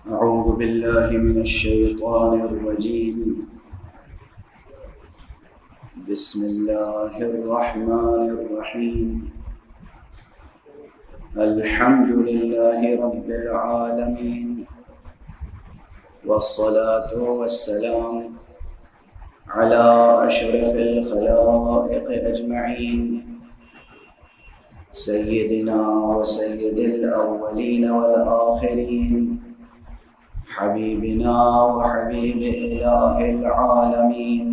أعوذ بالله من الشيطان الرجيم. بسم الله الرحمن الرحيم. الحمد لله رب العالمين، والصلاة والسلام على أشرف الخلائق أجمعين، سيدنا وسيد الأولين والآخرين، حبيبنا وحبيب إله العالمين،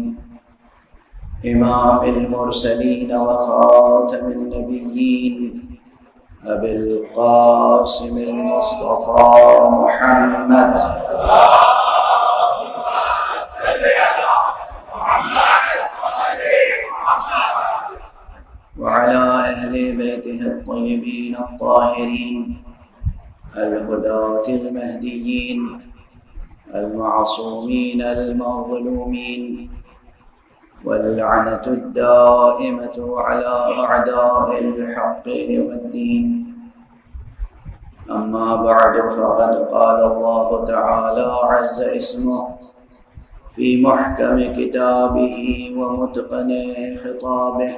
إمام المرسلين وخاتم النبيين، أبي القاسم المصطفى محمد وعلى أهل بيته الطيبين الطاهرين الهداة المهديين المعصومين المظلومين، واللعنة الدائمة على أعداء الحق والدين. أما بعد، فقد قال الله تعالى عز اسمه في محكم كتابه ومتقن خطابه.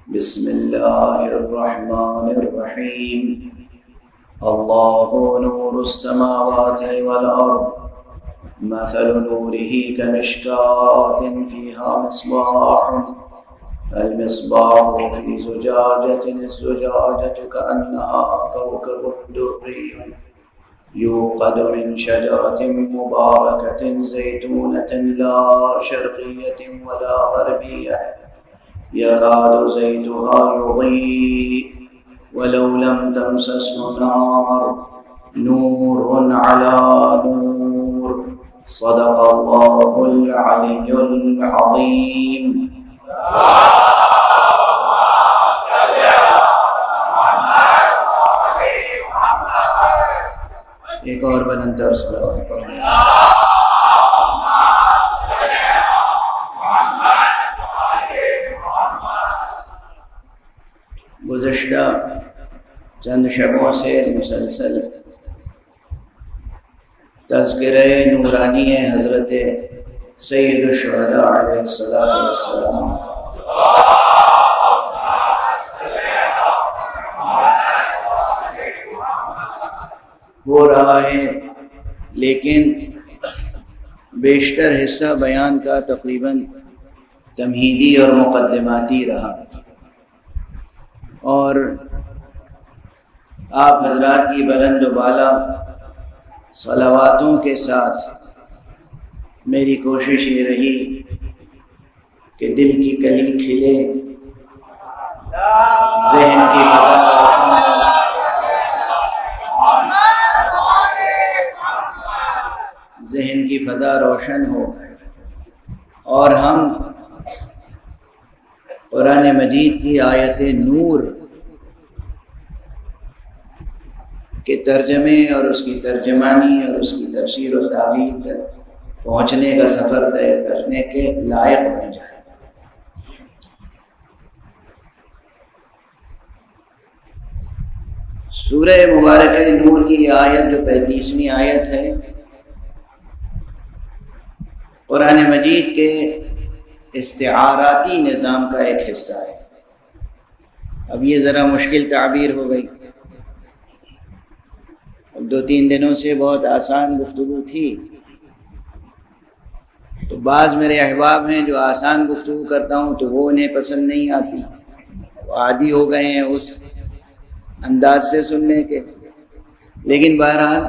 بسم الله الرحمن الرحيم. الله نور السماوات والأرض، مثل نوره كمشكاة فيها مصباح، المصباح في زجاجة، الزجاجة كأنها كوكب دري يوقد من شجرة مباركة زيتونة لا شرقية ولا غربية، يكاد زيتها يضيء ولو لم تمسسه نار، نور على نور. صدق الله العلي العظيم. ایک اور بلند تر صلوات پڑھیں. گزشتہ چند شبوں سے مسلسل تذکرہ نورانی حضرت سید الشہداء علیہ السلام ہو رہا ہے، لیکن بیشتر حصہ بیان کا تقریباً تمہیدی اور مقدماتی رہا، اور آپ حضرات کی بلند و بالا صلواتوں کے ساتھ میری کوشش یہ رہی کہ دل کی کلی کھلے، ذہن کی فضا روشن ہو، ذہن کی فضا روشن ہو، اور ہم قرآن مجید کی آیت نور کے ترجمے اور اس کی ترجمانی اور اس کی تفسیر و تعویل تک پہنچنے کا سفر طے کرنے کے لائق بن جائے. سورہ مبارکہ نور کی یہ آیت جو 35ویں آیت ہے، قرآن مجید کے استعاراتی نظام کا ایک حصہ ہے. اب یہ ذرا مشکل تعبیر ہو گئی. اب 2-3 دنوں سے بہت آسان گفتگو تھی، تو بعض میرے احباب ہیں جو آسان گفتگو کرتا ہوں تو وہ انہیں پسند نہیں آتی، وہ عادی ہو گئے ہیں اس انداز سے سننے کے. لیکن بہرحال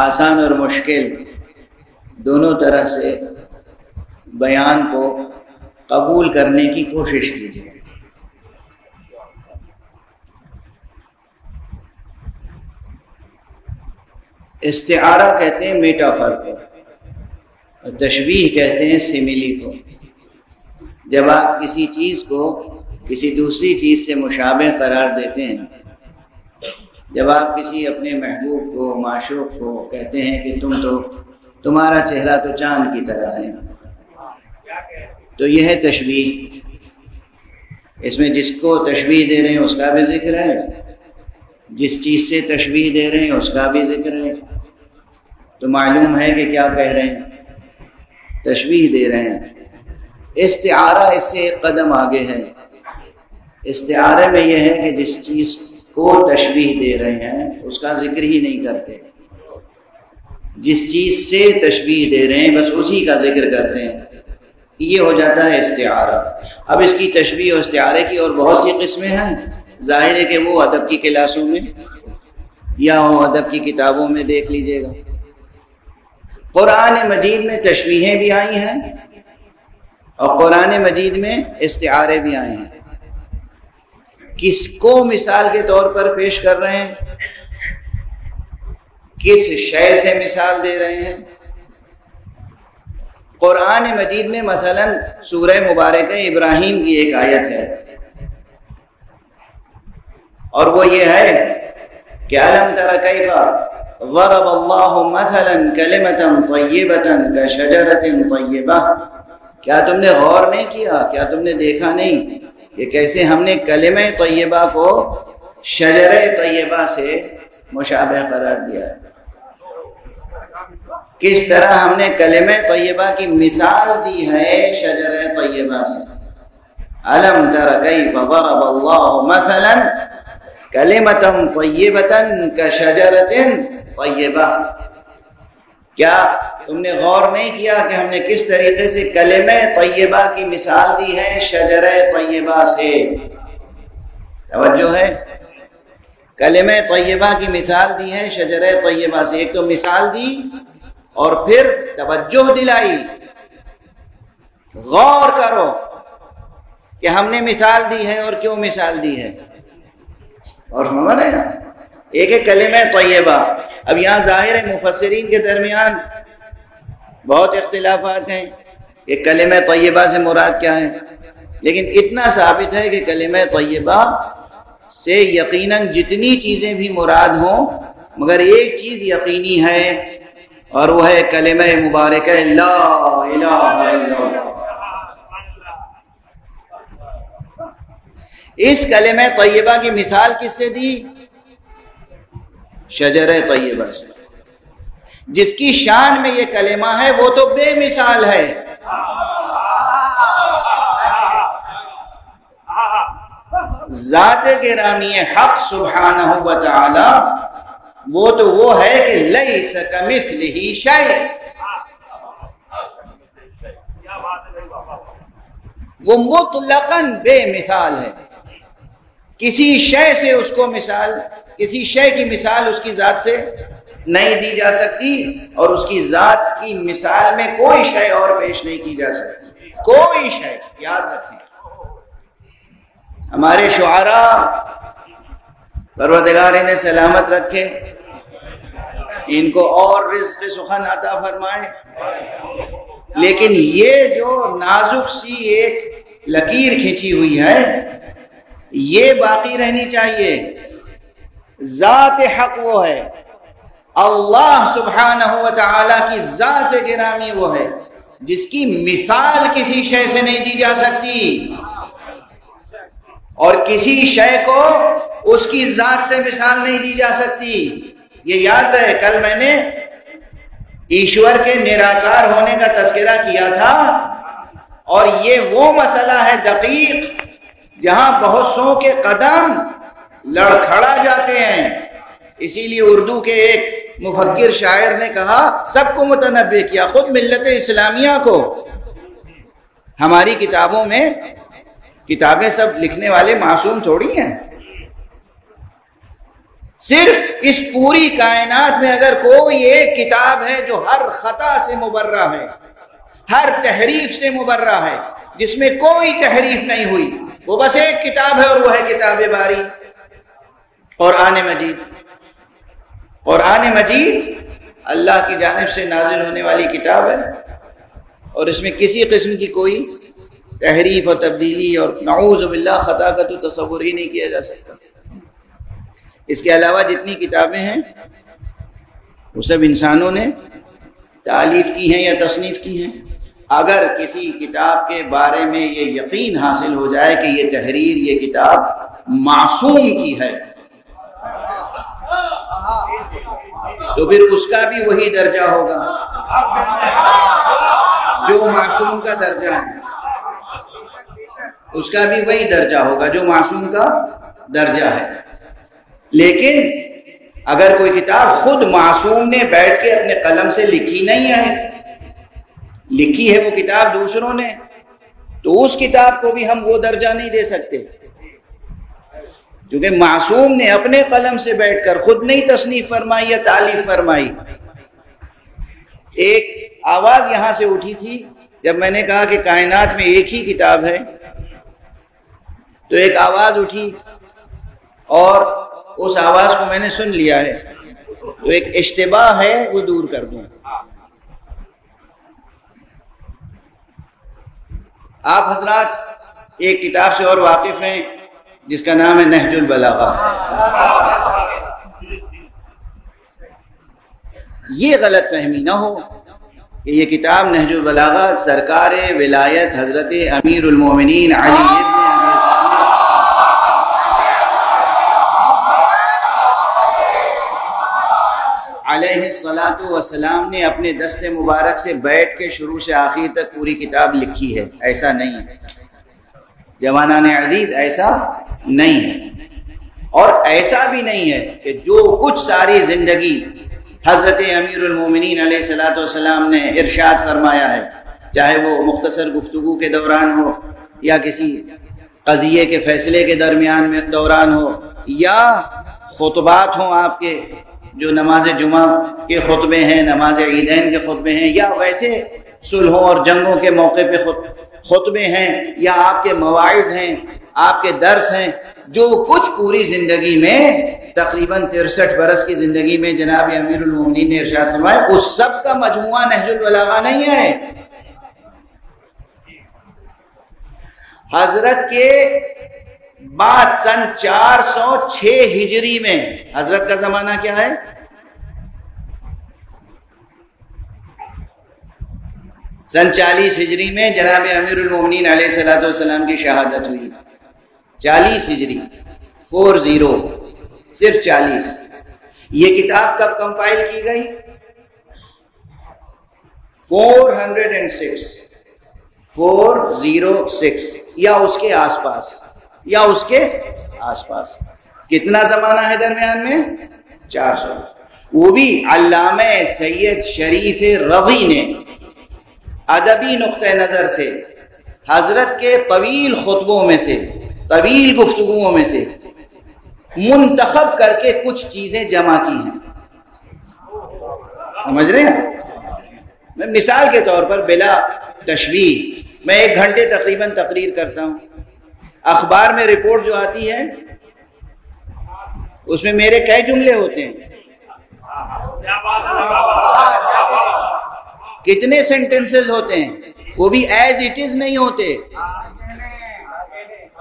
آسان اور مشکل دونوں طرح سے بیان کو قبول کرنے کی کوشش کیجیے. استعارہ کہتے ہیں میٹافر کو، اور تشبیہ کہتے ہیں سملی کو. جب آپ کسی چیز کو کسی دوسری چیز سے مشابہ قرار دیتے ہیں، جب آپ کسی اپنے محبوب کو، معشوق کو کہتے ہیں کہ تمہارا چہرہ تو چاند کی طرح ہے، تو یہ ہے تشبیہ. اس میں جس کو تشبیہ دے رہے ہیں اس کا بھی ذکر ہے، جس چیز سے تشبیہ دے رہے ہیں اس کا بھی ذکر ہے، تو معلوم ہے کہ کیا کہہ رہے ہیں، تشبیہ دے رہے ہیں۔ استعارہ اس سے ایک قدم آگے ہے۔ استعارے میں یہ ہے کہ جس چیز کو تشبیہ دے رہے ہیں اس کا ذکر ہی نہیں کرتے، جس چیز سے تشبیہ دے رہے ہیں بس اسی کا ذکر کرتے ہیں، یہ ہو جاتا ہے استعارہ۔ اب اس کی تشبیہ و استعارے کی اور بہت سی قسمیں ہیں، ظاہر ہے کہ وہ ادب کی کلاسوں میں یا وہ ادب کی کتابوں میں دیکھ لیجئے گا۔ قرآن مجید میں تشبیہیں بھی آئی ہیں اور قرآن مجید میں استعارے بھی آئے ہیں۔ کس کو مثال کے طور پر پیش کر رہے ہیں، کس شے سے مثال دے رہے ہیں؟ قرآن مجید میں مثلا سورہ مبارکہ ابراہیم کی ایک آیت ہے، اور وہ یہ ہے کہ أَلَمْ تَرَ كَيْفَ ضَرَبَ اللَّهُ مَثَلًا كَلِمَةً طَيِّبَةً كَشَجَرَةٍ طَيِّبَةٍ، کیا تم نے غور نہیں کیا، کیا تم نے دیکھا نہیں کہ کیسے ہم نے کلمہ طیبہ کو شجرہ طیبہ سے مشابہ قرار دیا ہے، کس طرح ہم نے کلمہ طیبہ کی مثال دی ہے شجرہ طیبہ سے۔ أَلَمْ تَرَ كَيْفَ ضَرَبَ اللَّهُ مَثَلًا كَلِمَةً طَيِّبَةً كَشَجَرَةٍ طَيِّبَةٍ، کیا تم نے غور نہیں کیا کہ ہم نے کس طریقے سے کلمہ طیبہ کی مثال دی ہے شجرہ طیبہ سے؟ توجہ ہے، کلمہ طیبہ کی مثال دی ہے شجرہ طیبہ سے۔ ایک تو مثال دی اور پھر توجہ دلائی، غور کرو کہ ہم نے مثال دی ہے اور کیوں مثال دی ہے، اور سمجھ رہے ہیں؟ ایک ہے کلمہ طیبہ۔ اب یہاں ظاہر ہے مفسرین کے درمیان بہت اختلافات ہیں کہ کلمہ طیبہ سے مراد کیا ہے، لیکن اتنا ثابت ہے کہ کلمہ طیبہ سے یقیناً جتنی چیزیں بھی مراد ہوں مگر ایک چیز یقینی ہے، اور وہ ہے کلمہ مبارکہ لا الہ الا اللہ۔ اس کلمہ طیبہ کی مثال کس سے دی؟ شجرہ طیبہ سے۔ جس کی شان میں یہ کلمہ ہے وہ تو بے مثال ہے، ذات گرامی حق سبحانہ و تعالی وہ تو وہ ہے کہ لیس کمثلہ شیء، وہ مطلقاً بے مثال ہے، کسی شے سے اس کو مثال، کسی شے کی مثال اس کی ذات سے نہیں دی جا سکتی، اور اس کی ذات کی مثال میں کوئی شے اور پیش نہیں کی جا سکتی، کوئی شے۔ یاد رکھیں ہمارے شعراء پروردگار انہیں سلامت رکھے، ان کو اور رزق سخن عطا فرمائے، لیکن یہ جو نازک سی ایک لکیر کھینچی ہوئی ہے یہ باقی رہنی چاہیے۔ ذات حق وہ ہے، اللہ سبحانہ و تعالی کی ذات گرامی وہ ہے جس کی مثال کسی شے سے نہیں دی جا سکتی، اور کسی شے کو اس کی ذات سے مثال نہیں دی جا سکتی۔ یہ یاد رہے، کل میں نے ایشور کے نراکار ہونے کا تذکرہ کیا تھا، اور یہ وہ مسئلہ ہے دقیق جہاں بہت سو کے قدم لڑکھڑا جاتے ہیں۔ اسی لیے اردو کے ایک مفکر شاعر نے کہا، سب کو متنبع کیا، خود ملت اسلامیہ کو۔ ہماری کتابوں میں، کتابیں سب لکھنے والے معصوم تھوڑی ہیں، صرف اس پوری کائنات میں اگر کوئی ایک کتاب ہے جو ہر خطا سے مبرہ ہے، ہر تحریف سے مبرہ ہے، جس میں کوئی تحریف نہیں ہوئی، وہ بس ایک کتاب ہے، اور وہ ہے کتاب باری، قرآن مجید۔ قرآن مجید اللہ کی جانب سے نازل ہونے والی کتاب ہے، اور اس میں کسی قسم کی کوئی تحریف اور تبدیلی اور نعوذ باللہ خطا کا تو تصور ہی نہیں کیا جا سکتا۔ اس کے علاوہ جتنی کتابیں ہیں وہ سب انسانوں نے تالیف کی ہیں یا تصنیف کی ہیں۔ اگر کسی کتاب کے بارے میں یہ یقین حاصل ہو جائے کہ یہ تحریر، یہ کتاب معصوم کی ہے، تو پھر اس کا بھی وہی درجہ ہوگا جو معصوم کا درجہ ہے، اس کا بھی وہی درجہ ہوگا جو معصوم کا درجہ ہے۔ لیکن اگر کوئی کتاب خود معصوم نے بیٹھ کے اپنے قلم سے لکھی نہیں ہے، لکھی ہے وہ کتاب دوسروں نے، تو اس کتاب کو بھی ہم وہ درجہ نہیں دے سکتے، کیونکہ معصوم نے اپنے قلم سے بیٹھ کر خود نہیں تصنیف فرمائی یا تالیف فرمائی۔ ایک آواز یہاں سے اٹھی تھی جب میں نے کہا کہ کائنات میں ایک ہی کتاب ہے، تو ایک آواز اٹھی اور اس آواز کو میں نے سن لیا ہے، تو ایک اشتباہ ہے وہ دور کر دوں۔ آپ حضرات ایک کتاب سے اور واقف ہیں جس کا نام ہے نہج البلاغہ۔ یہ غلط فہمی نہ ہو کہ یہ کتاب نہج البلاغہ سرکار ولایت حضرت امیر المومنین علی ابن ابی علیہ الصلاۃ والسلام نے اپنے دست مبارک سے بیٹھ کے شروع سے آخر تک پوری کتاب لکھی ہے، ایسا نہیں ہے جوانان عزیز، ایسا نہیں ہے۔ اور ایسا بھی نہیں ہے کہ جو کچھ ساری زندگی حضرت امیر المومنین علیہ الصلاۃ والسلام نے ارشاد فرمایا ہے، چاہے وہ مختصر گفتگو کے دوران ہو یا کسی قضیے کے فیصلے کے درمیان میں دوران ہو، یا خطبات ہوں آپ کے جو نماز جمعہ کے خطبے ہیں، نماز عیدین کے خطبے ہیں، یا ویسے صلحوں اور جنگوں کے موقع پہ خطبے ہیں، یا آپ کے مواعظ ہیں، آپ کے درس ہیں، جو کچھ پوری زندگی میں تقریباً 63 برس کی زندگی میں جناب امیر المومنین نے ارشاد فرمایا، اس سب کا مجموعہ نہج البلاغہ نہیں ہے۔ حضرت کے بعد سن 406 ہجری میں، حضرت کا زمانہ کیا ہے؟ سن 40 ہجری میں جناب امیر المومنین علیہ الصلوۃ والسلام کی شہادت ہوئی۔ 40 ہجری 40، صرف 40۔ یہ کتاب کب کمپائل کی گئی؟ 406 یا اس کے آس پاس، کتنا زمانہ ہے درمیان میں؟ 400۔ وہ بھی علامہ سید شریف رضی نے ادبی نقطہ نظر سے حضرت کے طویل خطبوں میں سے، طویل گفتگوؤں میں سے منتخب کر کے کچھ چیزیں جمع کی ہیں۔ سمجھ رہے ہیں؟ میں مثال کے طور پر بلا تشبیہ، میں 1 گھنٹے تقریباً تقریر کرتا ہوں، اخبار میں رپورٹ جو آتی ہے اس میں میرے کئی جملے ہوتے ہیں؟ کتنے سینٹنسز ہوتے ہیں؟ وہ بھی ایز اٹ از نہیں ہوتے،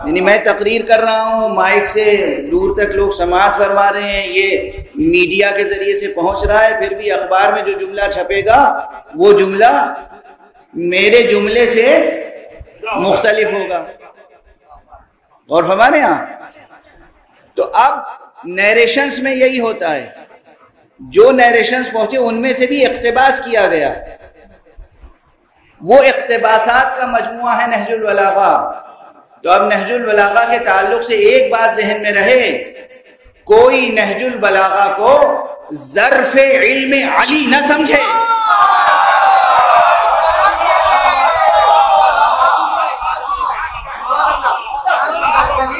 یعنی میں تقریر کر رہا ہوں، مائک سے دور تک لوگ سماعت فرما رہے ہیں، یہ میڈیا کے ذریعے سے پہنچ رہا ہے، پھر بھی اخبار میں جو جملہ چھپے گا وہ جملہ میرے جملے سے مختلف ہوگا۔ اور ہمارے یہاں تو اب نیریشنز میں یہی ہوتا ہے، جو نیریشنز پہنچے ان میں سے بھی اقتباس کیا گیا، وہ اقتباسات کا مجموعہ ہے نہج البلاغہ۔ تو اب نہج البلاغہ کے تعلق سے ایک بات ذہن میں رہے، کوئی نہج البلاغہ کو ظرف علم علی نہ سمجھے۔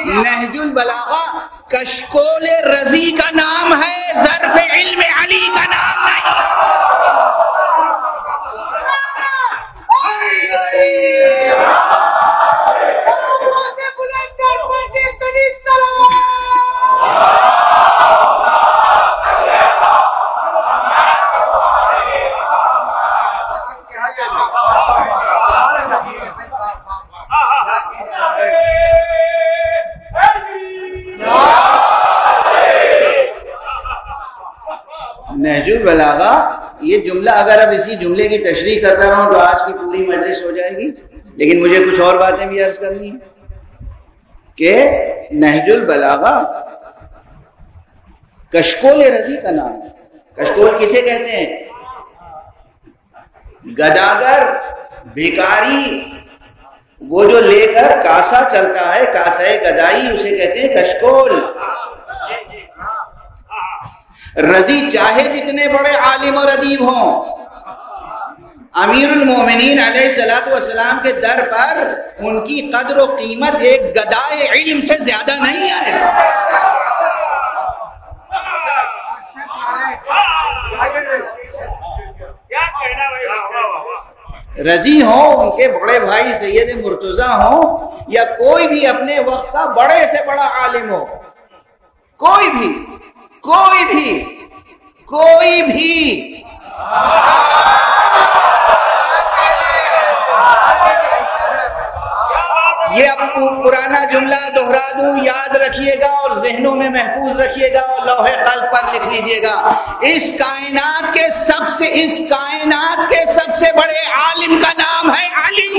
نہج البلاغہ کشکول رضی کا نام ہے، ظرف علم علی کا نام نہیں۔ نہج البلاغہ، یہ جملہ اگر اب اسی جملے کی تشریح کرتا رہوں تو آج کی پوری مجلس ہو جائے گی، لیکن مجھے کچھ اور باتیں بھی عرض کرنی ہیں کہ نہج البلاغہ کشکول رضی کا نام ہے۔ کشکول کسے کہتے ہیں؟ گداگر، بھیکاری، وہ جو لے کر کاسا چلتا ہے، کاسہ گدائی، اسے کہتے ہیں کشکول۔ رضی چاہے جتنے بڑے عالم اور ادیب ہوں، امیر المومنین علیہ الصلوۃ والسلام کے در پر ان کی قدر و قیمت ایک گدائے علم سے زیادہ نہیں ہے۔ رضی ہوں، ان کے بڑے بھائی سید مرتضیٰ ہوں، یا کوئی بھی اپنے وقت کا بڑے سے بڑا عالم ہو، کوئی بھی یہ اب پرانا جملہ دہرا دوں، یاد رکھیے گا اور ذہنوں میں محفوظ رکھیے گا اور لوح قلب پر لکھ لیجئے گا۔ اس کائنات کے سب سے بڑے عالم کا نام ہے علی۔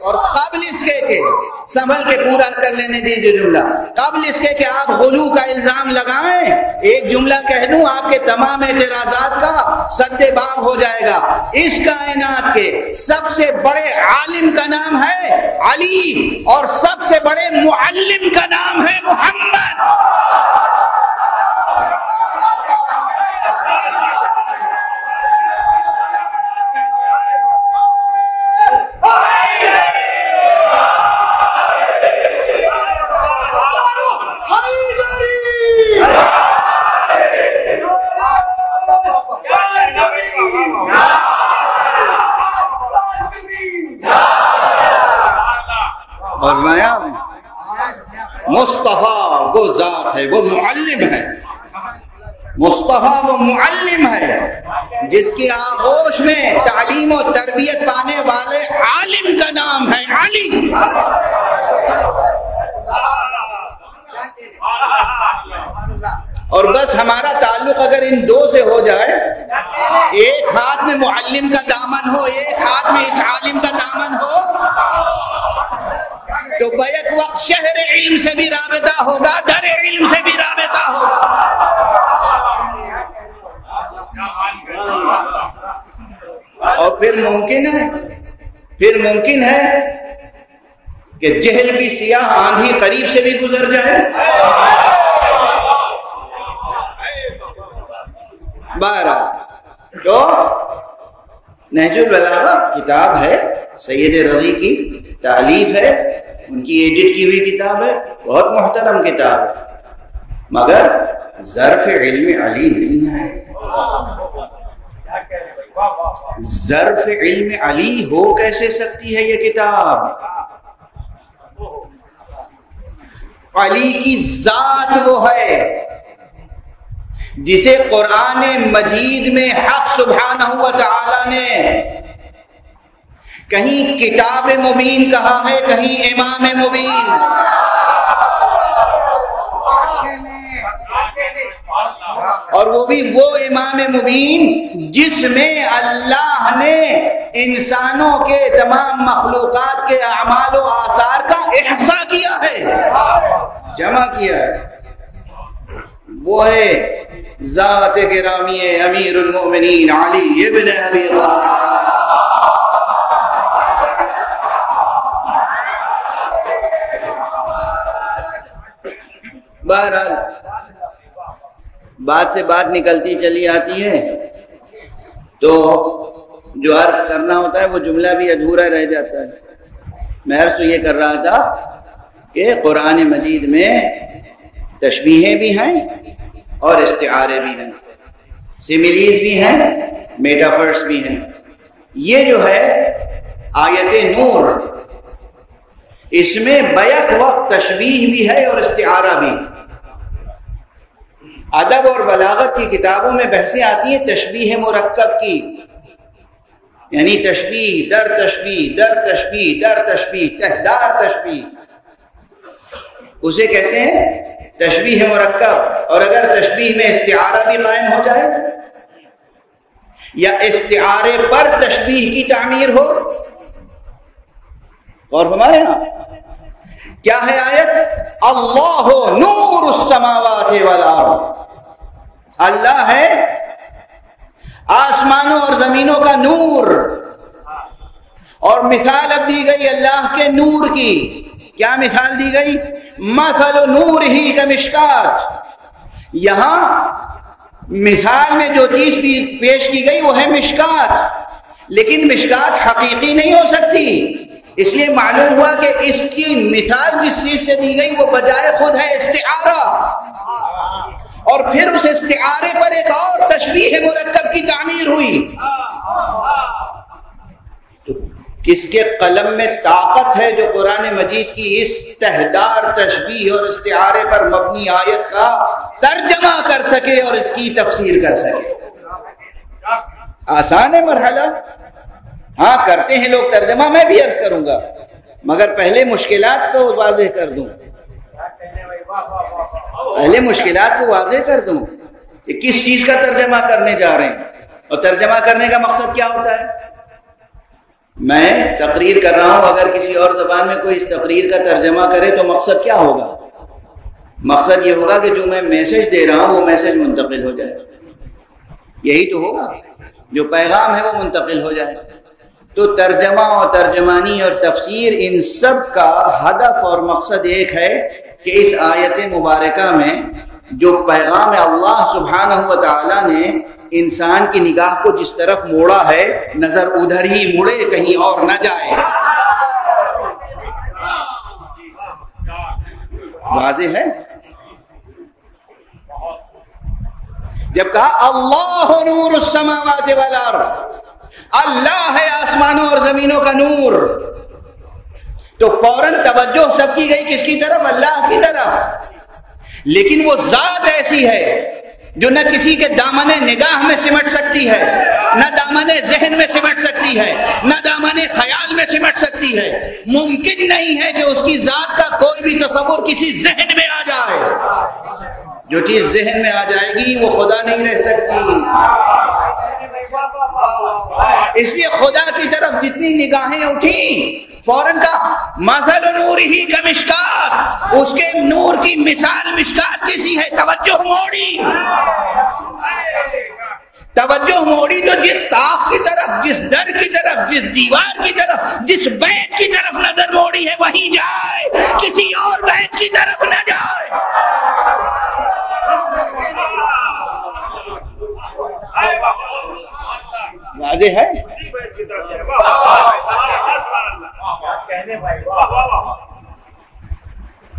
اور قبل اس کے کہ سنبھل کے پورا کر لینے دیجیے جملہ، قبل اس کے کہ آپ غلو کا الزام لگائیں، ایک جملہ کہہ دوں، آپ کے تمام اعتراضات کا سد باب ہو جائے گا۔ اس کائنات کے سب سے بڑے عالم کا نام ہے علی، اور سب سے بڑے معلم کا نام ہے محمد۔ اور مصطفیٰ وہ ذات ہے، وہ معلم ہے، مصطفیٰ وہ معلم ہے جس کی آغوش میں تعلیم و تربیت پانے والے عالم کا نام ہے علی۔ اور بس ہمارا تعلق اگر ان دو سے ہو جائے، ایک ہاتھ میں معلم کا دامن ہو، ایک ہاتھ میں اس عالم کا دامن ہو، تو بیک وقت شہر علم سے بھی رابطہ ہوگا، در علم سے بھی رابطہ ہوگا۔ اور پھر ممکن ہے کہ جہل کی سیاہ آندھی قریب سے بھی گزر جائے۔ بہرحال تو نہج البلاغہ کتاب ہے، سید رضی کی تالیف ہے، ان کی ایڈٹ کی ہوئی کتاب ہے، بہت محترم کتاب ہے، مگر ظرف علم علی نہیں ہے۔ ظرف علم علی ہو کیسے سکتی ہے یہ کتاب؟ علی کی ذات وہ ہے جسے قرآن مجید میں حق سبحانہ و تعالی نے کہیں کتاب مبین کہا ہے، کہیں امام مبین۔ اور وہ بھی وہ امام مبین جس میں اللہ نے انسانوں کے تمام مخلوقات کے اعمال و آثار کا احصاء کیا ہے، جمع کیا ہے۔ وہ ہے ذات گرامی امیر المومنین علی ابن ابی طالب۔ بہرحال بات سے بات نکلتی چلی آتی ہے، تو جو عرض کرنا ہوتا ہے وہ جملہ بھی ادھورا رہ جاتا ہے۔ میں عرض تو یہ کر رہا تھا کہ قرآن مجید میں تشبیہیں بھی ہیں اور استعارے بھی ہیں، سیملیز بھی ہیں، میٹافرس بھی ہیں۔ یہ جو ہے آیت نور، اس میں بیک وقت تشبیہ بھی ہے اور استعارہ بھی۔ ادب اور بلاغت کی کتابوں میں بحثیں آتی ہیں تشبیہ مرکب کی، یعنی تشبیہ در تشبیہ در تشبیہ در تشبیہ تہدار تشبیہ، اسے کہتے ہیں تشبیہ مرکب، اور اگر تشبیہ میں استعارہ بھی قائم ہو جائے یا استعارے پر تشبیہ کی تعمیر ہو. اور ہمارے ہاں کیا ہے آیت؟ اللہ نور السماوات والارض، اللہ ہے آسمانوں اور زمینوں کا نور. اور مثال اب دی گئی اللہ کے نور کی. کیا مثال دی گئی؟ مثل نورہ کمشکات. یہاں مثال میں جو چیز بھی پیش کی گئی وہ ہے مشکات، لیکن مشکات حقیقی نہیں ہو سکتی، اس لیے معلوم ہوا کہ اس کی مثال جس چیز سے دی گئی وہ بجائے خود ہے استعارہ، اور پھر اس استعارے پر ایک اور تشبیہ مرکب کی تعمیر ہوئی. کس کے قلم میں طاقت ہے جو قرآن مجید کی اس تہدار تشبیہ اور استعارے پر مبنی آیت کا ترجمہ کر سکے اور اس کی تفسیر کر سکے؟ آسان ہے مرحلہ، ہاں کرتے ہیں لوگ ترجمہ، میں بھی عرض کروں گا، مگر پہلے مشکلات کو واضح کر دوں، پہلے مشکلات کو واضح کر دوں کہ کس چیز کا ترجمہ کرنے جا رہے ہیں، اور ترجمہ کرنے کا مقصد کیا ہوتا ہے. میں تقریر کر رہا ہوں، اگر کسی اور زبان میں کوئی اس تقریر کا ترجمہ کرے تو مقصد کیا ہوگا؟ مقصد یہ ہوگا کہ جو میں میسج دے رہا ہوں وہ میسج منتقل ہو جائے، یہی تو ہوگا، جو پیغام ہے وہ منتقل ہو جائے. تو ترجمہ اور ترجمانی اور تفسیر ان سب کا ہدف اور مقصد ایک ہے کہ اس آیت مبارکہ میں جو پیغام اللہ سبحانہ و تعالیٰ نے انسان کی نگاہ کو جس طرف موڑا ہے، نظر ادھر ہی مڑے، کہیں اور نہ جائے. واضح ہے؟ جب کہا اللہ نور السماوات والارض، اللہ ہے آسمانوں اور زمینوں کا نور، تو فوراً توجہ سب کی گئی کس کی طرف؟ اللہ کی طرف. لیکن وہ ذات ایسی ہے جو نہ کسی کے دامن نگاہ میں سمٹ سکتی ہے، نہ دامن ذہن میں سمٹ سکتی ہے، نہ دامن خیال میں سمٹ سکتی ہے. ممکن نہیں ہے کہ اس کی ذات کا کوئی بھی تصور کسی ذہن میں آ جائے. جو چیز ذہن میں آ جائے گی وہ خدا نہیں رہ سکتی. اس لیے خدا کی طرف جتنی نگاہیں اٹھیں فوراً کا مثل نورہ کمشکات، اس کے نور کی مثال مشکات جیسی ہے. توجہ موڑی، توجہ موڑی تو جس طاق کی طرف، جس در کی طرف، جس دیوار کی طرف، جس بیت کی طرف نظر موڑی ہے وہیں جائے، کسی اور بیت کی طرف نہ جائے. واضح ہے؟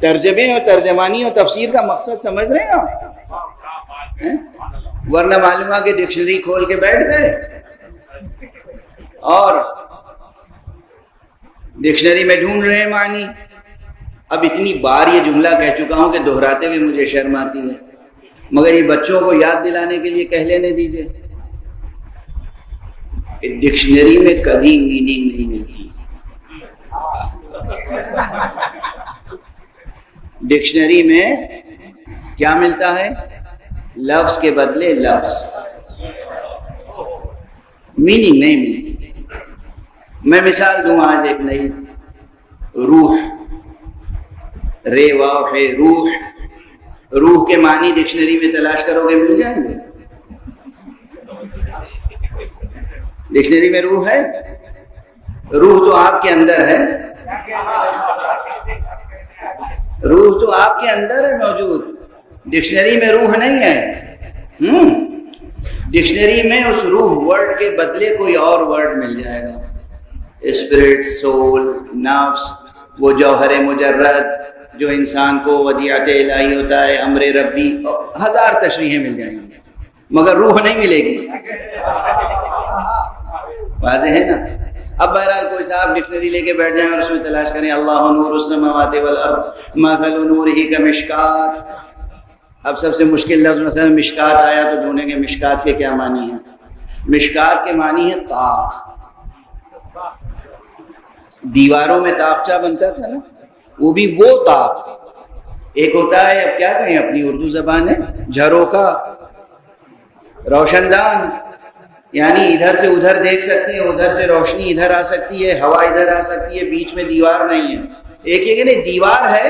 ترجمے اور ترجمانی اور تفسیر کا مقصد سمجھ رہے ہیں آپ؟ ورنہ معلوم ہے کہ ڈکشنری کھول کے بیٹھ گئے اور ڈکشنری میں ڈھونڈ رہے ہیں معنی. اب اتنی بار یہ جملہ کہہ چکا ہوں کہ دہراتے ہوئے مجھے شرم آتی ہے، مگر یہ بچوں کو یاد دلانے کے لیے کہہ لینے دیجیے. ڈکشنری میں کبھی میننگ نہیں ملتی. ڈکشنری میں کیا ملتا ہے؟ لفظ کے بدلے لفظ، میننگ نہیں ملتی. میں مثال دوں آج ایک نئی، روح، رے واو ہے روح. روح کے معنی ڈکشنری میں تلاش کرو گے مل جائیں گے. ڈکشنری میں روح ہے؟ روح تو آپ کے اندر ہے، روح تو آپ کے اندر ہے موجود. ڈکشنری میں روح نہیں ہے. ڈکشنری میں اس روح ورڈ کے بدلے کوئی اور ورڈ مل جائے گا. اسپرٹ، سول، نفس، وہ جوہر مجرد جو انسان کو ودیعت الہی ہوتا ہے، امر ربی، ہزار تشریحیں مل جائیں گی، مگر روح نہیں ملے گی. واضح ہے نا؟ اب بہرحال کوئی صاحب ڈکشنری لے کے بیٹھ جائیں اور اس میں تلاش کریں اللہ نور السماوات والارض مثل نورہ کمشکات. اب سب سے مشکل لفظ مثلا مشکات آیا تو ڈھونڈیں گے مشکات کے کیا معنی ہیں. مشکات کے معنی ہے طاق. دیواروں میں طاقچہ بنتا تھا نا، وہ بھی وہ طاق ایک ہوتا ہے، اب کیا کہیں، اپنی اردو زبان ہے، جھروکا، روشن دان، یعنی ادھر سے ادھر دیکھ سکتے ہیں، ادھر سے روشنی ادھر آ سکتی ہے، ہوا ادھر آ سکتی ہے، بیچ میں دیوار نہیں ہے۔ ایک یہ کہ نہیں، دیوار ہے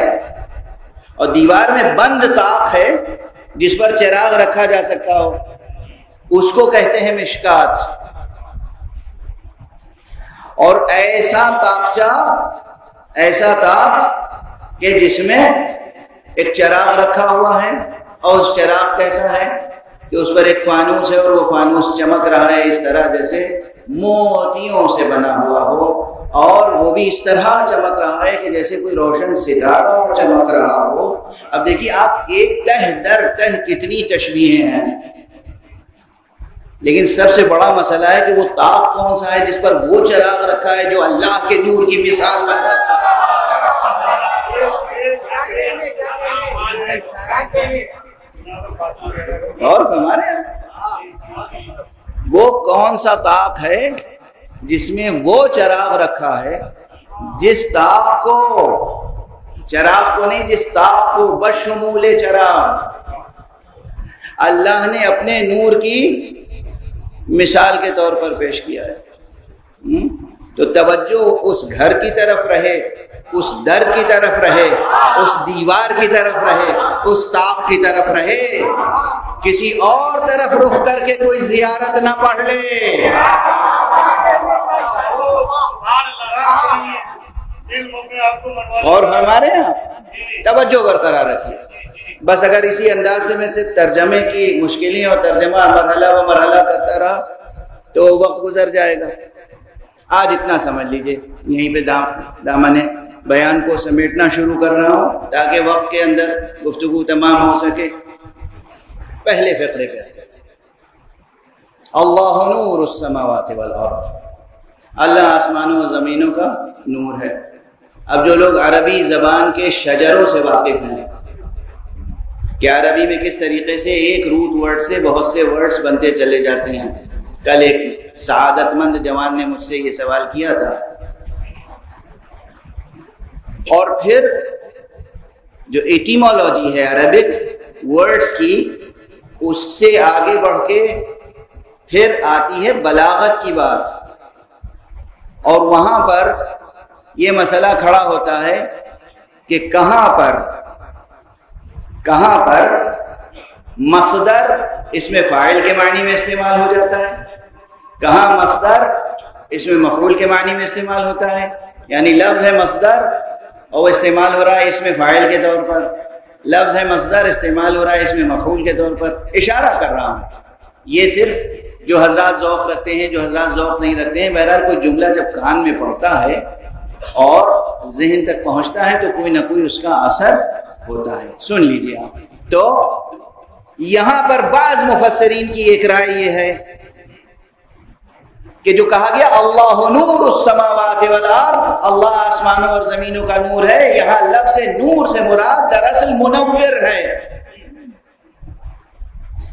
اور دیوار میں بند طاق ہے جس پر چراغ رکھا جا سکتا ہو، اس کو کہتے ہیں مشکات۔ اور ایسا طاقچہ، ایسا طاق کہ جس میں ایک چراغ رکھا ہوا ہے، اور اس چراغ کیسا ہے کہ اس پر ایک فانوس ہے اور وہ فانوس چمک رہا ہے اس طرح جیسے موتیوں سے بنا ہوا ہو، اور وہ بھی اس طرح چمک رہا ہے کہ جیسے کوئی روشن ستارہ چمک رہا ہو۔ اب دیکھیے آپ، ایک تہ در تہ کتنی تشبیہیں ہیں، لیکن سب سے بڑا مسئلہ ہے کہ وہ طاق کون سا ہے جس پر وہ چراغ رکھا ہے جو اللہ کے نور کی مثال بن سکتا ہے۔ اور ہمارے وہ کون سا طاق ہے جس میں وہ چراغ رکھا ہے، جس طاق کو، چراغ کو نہیں، جس طاق کو بشمول چراغ اللہ نے اپنے نور کی مثال کے طور پر پیش کیا ہے۔ تو توجہ اس گھر کی طرف رہے، اس در کی طرف رہے، اس دیوار کی طرف رہے، اس طاق کی طرف رہے، کسی اور طرف رخ کر کے کوئی زیارت نہ پڑھ لے۔ اور ہمارے یہاں توجہ برقرار رکھیے، بس اگر اسی انداز سے میں صرف ترجمے کی مشکلیں اور ترجمہ مرحلہ و مرحلہ کرتا رہا تو وقت گزر جائے گا۔ آج اتنا سمجھ لیجئے، یہیں پہ دامن بیان کو سمیٹنا شروع کر رہا ہوں تاکہ وقت کے اندر گفتگو تمام ہو سکے۔ پہلے فقرے پہ اللہ نور السماوات والارض، اللہ آسمانوں و زمینوں کا نور ہے۔ اب جو لوگ عربی زبان کے شجروں سے واقف ہیں کہ عربی میں کس طریقے سے ایک روٹ ورڈ سے بہت سے ورڈز بنتے چلے جاتے ہیں، کل ایک سعادت مند جوان نے مجھ سے یہ سوال کیا تھا۔ اور پھر جو ایٹیمولوجی ہے عربک ورڈز کی، اس سے آگے بڑھ کے پھر آتی ہے بلاغت کی بات، اور وہاں پر یہ مسئلہ کھڑا ہوتا ہے کہ کہاں پر مصدر اس میں فاعل کے معنی میں استعمال ہو جاتا ہے، کہاں مصدر اس میں مفعول کے معنی میں استعمال ہوتا ہے، یعنی لفظ ہے مصدر اور وہ استعمال ہو رہا ہے اس میں فاعل کے طور پر، لفظ ہے مصدر استعمال ہو رہا ہے اس میں مفعول کے طور پر۔ اشارہ کر رہا ہوں، یہ صرف جو حضرات ذوق رکھتے ہیں، جو حضرات ذوق نہیں رکھتے ہیں، بہرحال کوئی جملہ جب کان میں پڑتا ہے اور ذہن تک پہنچتا ہے تو کوئی نہ کوئی اس کا اثر ہوتا ہے۔ سن لیجئے آپ، تو یہاں پر بعض مفسرین کی ایک رائے یہ ہے کہ جو کہا گیا اللہ نور السماوات والارض، اللہ آسمانوں اور زمینوں کا نور ہے، یہاں لفظ نور سے مراد دراصل منور ہے،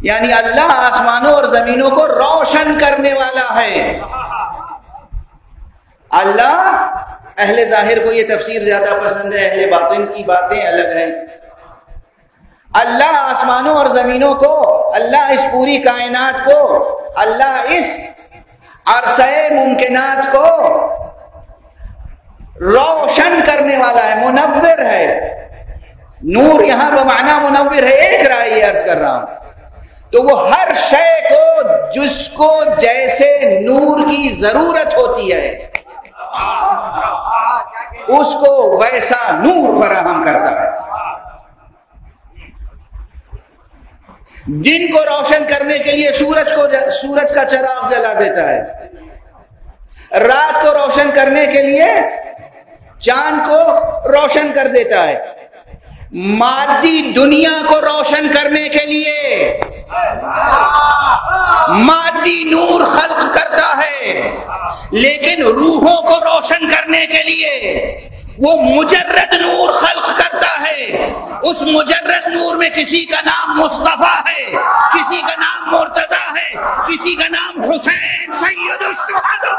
یعنی اللہ آسمانوں اور زمینوں کو روشن کرنے والا ہے۔ اللہ، اہل ظاہر کو یہ تفسیر زیادہ پسند ہے، اہل باطن کی باتیں الگ ہیں۔ اللہ آسمانوں اور زمینوں کو، اللہ اس پوری کائنات کو، اللہ اس عرصہ ممکنات کو روشن کرنے والا ہے، منور ہے۔ نور یہاں بمعنی منور ہے۔ ایک رائے یہ عرض کر رہا ہوں، تو وہ ہر شے کو جس کو جیسے نور کی ضرورت ہوتی ہے اس کو ویسا نور فراہم کرتا ہے۔ دن کو روشن کرنے کے لیے سورج کا چراغ جلا دیتا ہے، رات کو روشن کرنے کے لیے چاند کو روشن کر دیتا ہے، مادی دنیا کو روشن کرنے کے لیے مادی نور خلق کرتا ہے، لیکن روحوں کو روشن کرنے کے لیے وہ مجرد نور خلق کرتا ہے۔ اس مجرد نور میں کسی کا نام مصطفیٰ ہے، کسی کا نام مرتضیٰ ہے، کسی کا نام حسین سید الشہداء۔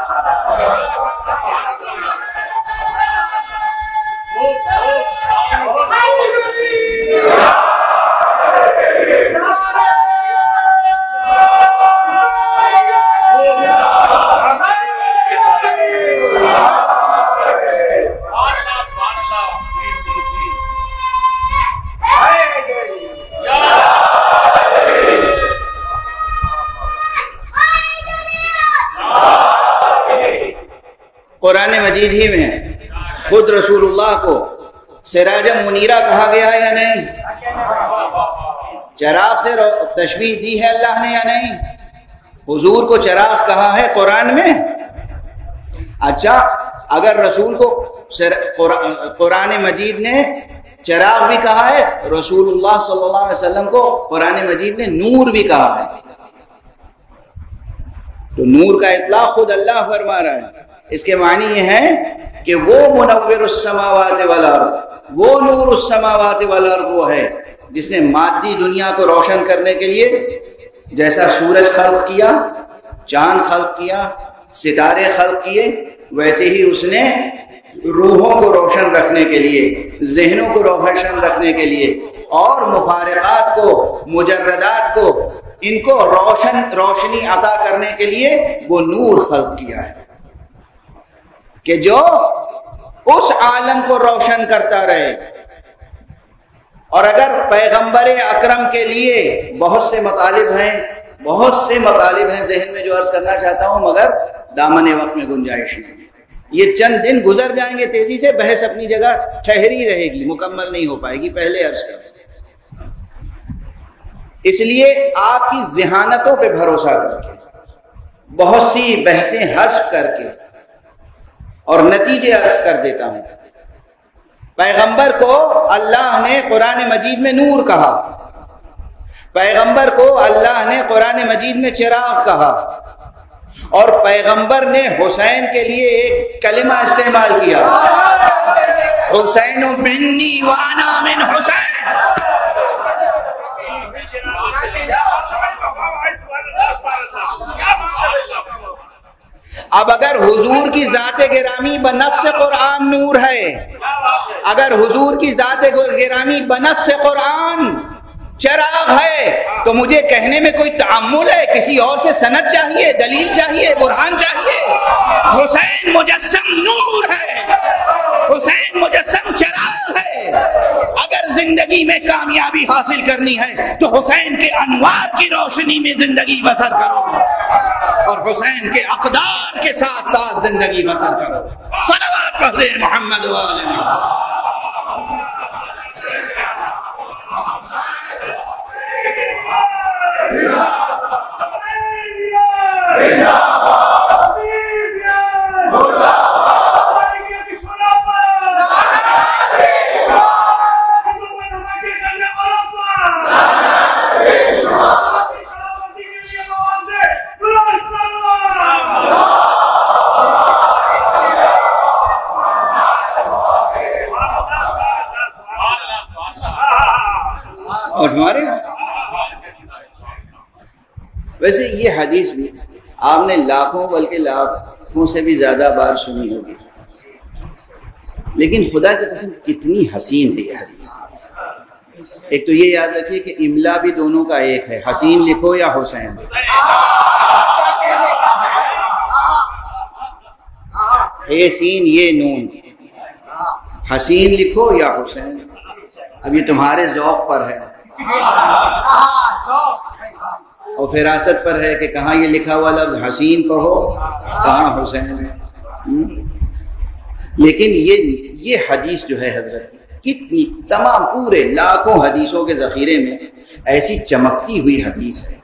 قرآن مجید ہی میں خود رسول اللہ کو سراج منیرہ کہا گیا ہے یا نہیں؟ چراغ سے تشبیہ دی ہے اللہ نے یا نہیں؟ حضور کو چراغ کہا ہے قرآن میں؟ اچھا، اگر رسول کو قرآن مجید نے چراغ بھی کہا ہے، رسول اللہ صلی اللہ علیہ وسلم کو قرآن مجید نے نور بھی کہا ہے، تو نور کا اطلاق خود اللہ فرما رہا ہے۔ اس کے معنی یہ ہے کہ وہ منور السماوات والارض، وہ نور السماوات والارض وہ ہے جس نے مادی دنیا کو روشن کرنے کے لیے جیسا سورج خلق کیا، چاند خلق کیا، ستارے خلق کیے، ویسے ہی اس نے روحوں کو روشن رکھنے کے لیے، ذہنوں کو روشن رکھنے کے لیے، اور مفارقات کو، مجردات کو، ان کو روشنی عطا کرنے کے لیے وہ نور خلق کیا ہے کہ جو اس عالم کو روشن کرتا رہے۔ اور اگر پیغمبر اکرم کے لیے بہت سے مطالب ہیں ذہن میں جو عرض کرنا چاہتا ہوں، مگر دامن وقت میں گنجائش نہیں، یہ چند دن گزر جائیں گے تیزی سے، بحث اپنی جگہ ٹھہری رہے گی، مکمل نہیں ہو پائے گی، پہلے عرض کر۔ اس لیے آپ کی ذہانتوں پہ بھروسہ کر کے، بہت سی بحثیں حذف کر کے، اور نتیجے عرض کر دیتا ہوں۔ پیغمبر کو اللہ نے قرآن مجید میں نور کہا، پیغمبر کو اللہ نے قرآن مجید میں چراغ کہا، اور پیغمبر نے حسین کے لیے ایک کلمہ استعمال کیا، حسین منی وانا من حسین۔ اب اگر حضور کی ذات گرامی بنفس قرآن نور ہے، اگر حضور کی ذات گرامی بنفس قرآن چراغ ہے، تو مجھے کہنے میں کوئی تعمل ہے؟ کسی اور سے سند چاہیے، دلیل چاہیے، برہان چاہیے؟ حسین مجسم نور ہے، حسین مجسم چراغ ہے۔ اگر زندگی میں کامیابی حاصل کرنی ہے تو حسین کے انوار کی روشنی میں زندگی بسر کرو، اور حسین کے اقدار کے ساتھ ساتھ زندگی بسر کرو۔ صلوات پڑھ دیں محمد و آل محمد۔ اور ہمارے ویسے یہ حدیث بھی آپ نے لاکھوں بلکہ لاکھوں سے بھی زیادہ بار سنی ہوگی، لیکن خدا کی قسم کتنی حسین ہے یہ حدیث۔ ایک تو یہ یاد رکھیے کہ املا بھی دونوں کا ایک ہے، حسین لکھو یا حسین، اے سین یہ نون، حسین لکھو یا حسین۔ اب یہ تمہارے ذوق پر ہے اور فراست پر ہے کہ کہاں یہ لکھا ہوا لفظ حسین پڑھو، کہاں حسین۔ لیکن یہ حدیث جو ہے حضرت، کتنی تمام پورے لاکھوں حدیثوں کے ذخیرے میں ایسی چمکتی ہوئی حدیث ہے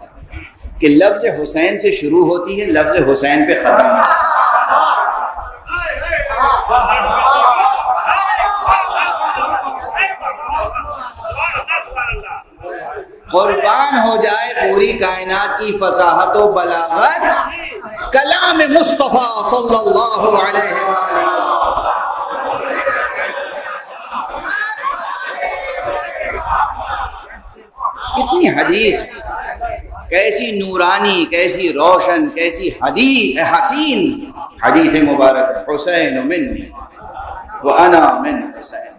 کہ لفظ حسین سے شروع ہوتی ہے، لفظ حسین پہ ختم ہے۔ قربان ہو جائے پوری کائنات کی فصاحت و بلاغت کلام مصطفیٰ صلی اللہ علیہ وآلہ۔ کتنی حدیث، کیسی نورانی، کیسی روشن، کیسی حسین حدیث مبارک ہے۔ حسین منی وانا من حسین،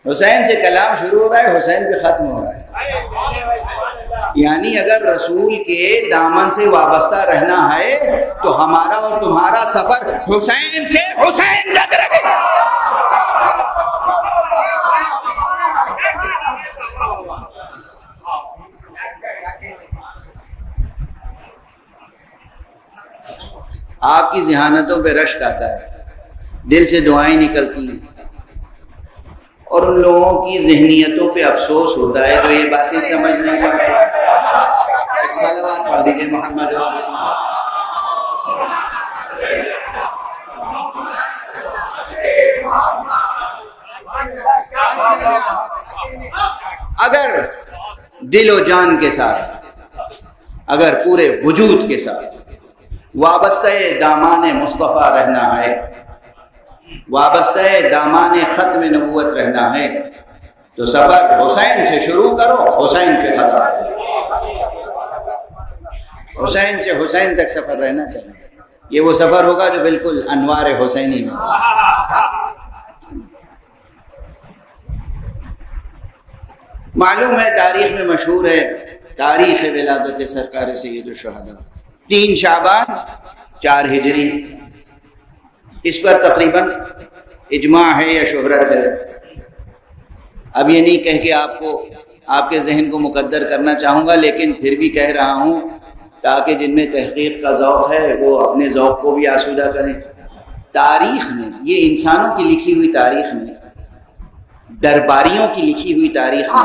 حسین سے کلام شروع ہو رہا ہے، حسین پہ ختم ہو رہا ہے۔ یعنی اگر رسول کے دامن سے وابستہ رہنا ہے تو ہمارا اور تمہارا سفر حسین سے حسین تک رہے گا۔ آپ کی ذہانتوں پہ رشک آتا ہے، دل سے دعائیں نکلتی ہیں، اور ان لوگوں کی ذہنیتوں پہ افسوس ہوتا ہے جو یہ باتیں سمجھ نہیں پاتے۔ ایک صلوات پڑھ دیجیے محمد والے۔ اگر دل و جان کے ساتھ، اگر پورے وجود کے ساتھ وابستہ دامان مصطفیٰ رہنا ہے، وابستہ دامان ختم نبوت رہنا ہے، تو سفر حسین سے شروع کرو، حسین سے ختم، حسین سے حسین تک سفر رہنا چاہیے۔ یہ وہ سفر ہوگا جو بالکل انوار حسینی میں ہوگا۔ معلوم ہے، تاریخ میں مشہور ہے تاریخ ولادت سرکار سید الشہداء 3 شعبان 4 ہجری، اس پر تقریباً اجماع ہے یا شہرت ہے۔ اب یہ نہیں کہہ کے آپ کے ذہن کو مقدر کرنا چاہوں گا، لیکن پھر بھی کہہ رہا ہوں تاکہ جن میں تحقیق کا ذوق ہے وہ اپنے ذوق کو بھی آسودہ کریں۔ تاریخ میں، یہ انسانوں کی لکھی ہوئی تاریخ میں، درباریوں کی لکھی ہوئی تاریخ میں،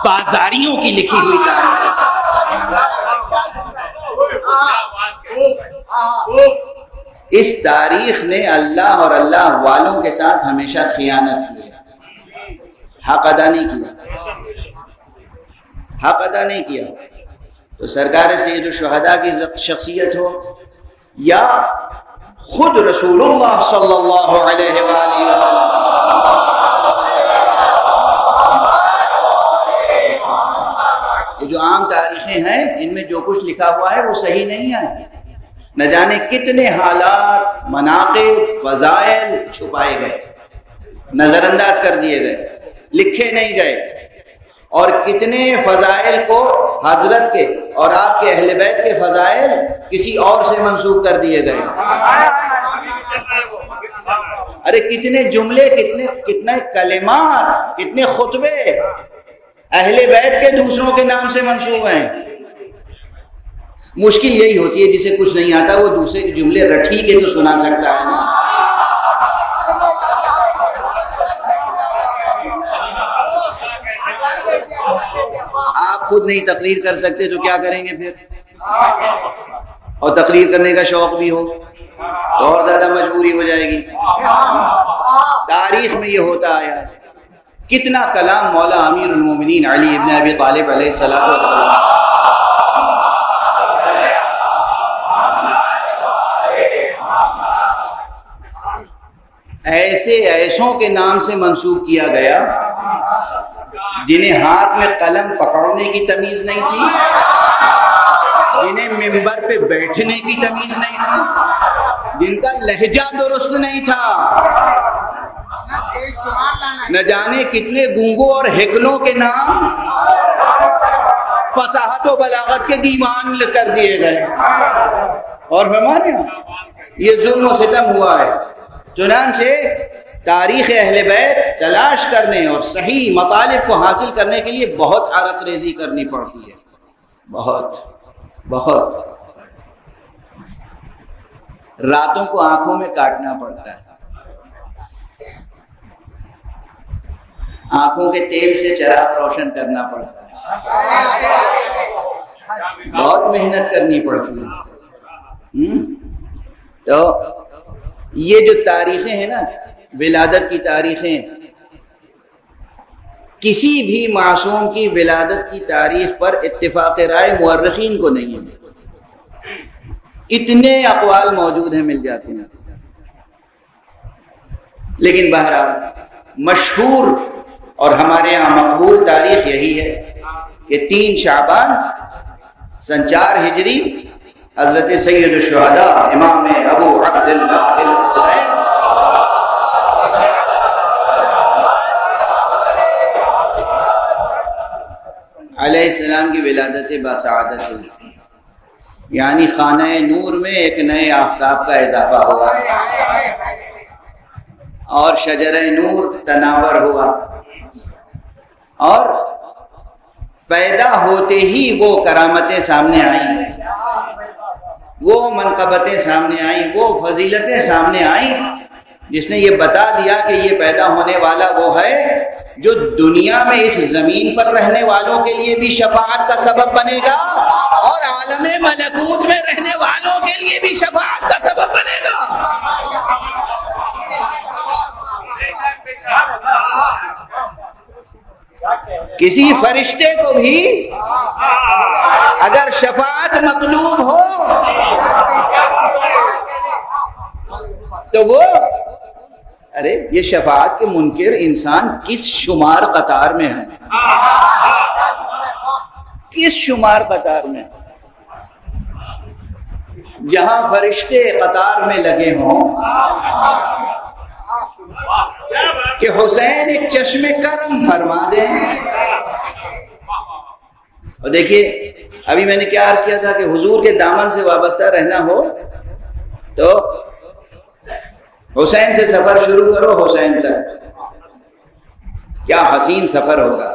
بازاریوں کی لکھی ہوئی تاریخ میں، اس تاریخ نے اللہ اور اللہ والوں کے ساتھ ہمیشہ خیانت کی ہے، حق ادا نہیں کیا، حق ادا نہیں کیا۔ تو سرکار سید الشہداء کی شخصیت ہو یا خود رسول اللہ صلی اللہ علیہ وآلہ وسلم، یہ جو عام تاریخیں ہیں ان میں جو کچھ لکھا ہوا ہے وہ صحیح نہیں ہے۔ نہ جانے کتنے حالات، مناقب، فضائل چھپائے گئے، نظر انداز کر دیے گئے، لکھے نہیں گئے، اور کتنے فضائل کو حضرت کے اور آپ کے اہل بیت کے فضائل کسی اور سے منسوب کر دیے گئے۔ ارے کتنے جملے، کتنے کلمات، کتنے خطبے اہل بیت کے دوسروں کے نام سے منسوب ہیں۔ مشکل یہی ہوتی ہے جسے کچھ نہیں آتا وہ دوسرے کے جملے رٹھی کے تو سنا سکتا ہے نا۔ آپ خود نہیں تقریر کر سکتے تو کیا کریں گے پھر؟ اور تقریر کرنے کا شوق بھی ہو تو اور زیادہ مجبوری ہو جائے گی۔ تاریخ میں یہ ہوتا آیا ہے۔ کتنا کلام مولا امیر المومنین علی ابن ابی طالب علیہ الصلوۃ والسلام ایسوں کے نام سے منسوب کیا گیا جنہیں ہاتھ میں قلم پکڑنے کی تمیز نہیں تھی، جنہیں منبر پہ بیٹھنے کی تمیز نہیں تھی، جن کا لہجہ درست نہیں تھا، نہ جانے کتنے گونگوں اور ہکلوں کے نام فصاحت و بلاغت کے دیوان کر دیے گئے۔ اور ہمارے یہاں یہ ظلم و ستم ہوا ہے۔ چنانچہ تاریخ اہل بیت تلاش کرنے اور صحیح مطالب کو حاصل کرنے کے لیے بہت عرق ریزی کرنی پڑتی ہے، بہت راتوں کو آنکھوں میں کاٹنا پڑتا ہے، آنکھوں کے تیل سے چراغ روشن کرنا پڑتا ہے، بہت محنت کرنی پڑتی ہے۔ تو یہ جو تاریخیں ہیں نا، ولادت کی تاریخیں، کسی بھی معصوم کی ولادت کی تاریخ پر اتفاق رائے مورخین کو نہیں ہے، کتنے اقوال موجود ہیں، مل جاتے ہیں، لیکن بہرحال مشہور اور ہمارے یہاں مقبول تاریخ یہی ہے کہ 3 شعبان سن 4 ہجری حضرت سید الشہداء امام ابو عبداللہ الحسین علیہ السلام کی ولادت باسعادت ہوئی، یعنی خانہ نور میں ایک نئے آفتاب کا اضافہ ہوا اور شجرہ نور تناور ہوا، اور پیدا ہوتے ہی وہ کرامتیں سامنے آئیں۔ وہ منقبتیں سامنے آئیں، وہ فضیلتیں سامنے آئیں جس نے یہ بتا دیا کہ یہ پیدا ہونے والا وہ ہے جو دنیا میں اس زمین پر رہنے والوں کے لیے بھی شفاعت کا سبب بنے گا اور عالم ملکوت میں رہنے والوں کے لیے بھی شفاعت کا سبب بنے گا۔ کسی فرشتے کو بھی اگر شفاعت مطلوب ہو تو وہ ارے یہ شفاعت کے منکر انسان کس شمار قطار میں ہے، کس شمار قطار میں؟ جہاں فرشتے قطار میں لگے ہوں کہ حسین ایک چشم کرم فرما دیں۔ اور دیکھیے ابھی میں نے کیا عرض کیا تھا کہ حضور کے دامن سے وابستہ رہنا ہو تو حسین سے سفر شروع کرو، حسین تک۔ کیا حسین سفر ہوگا،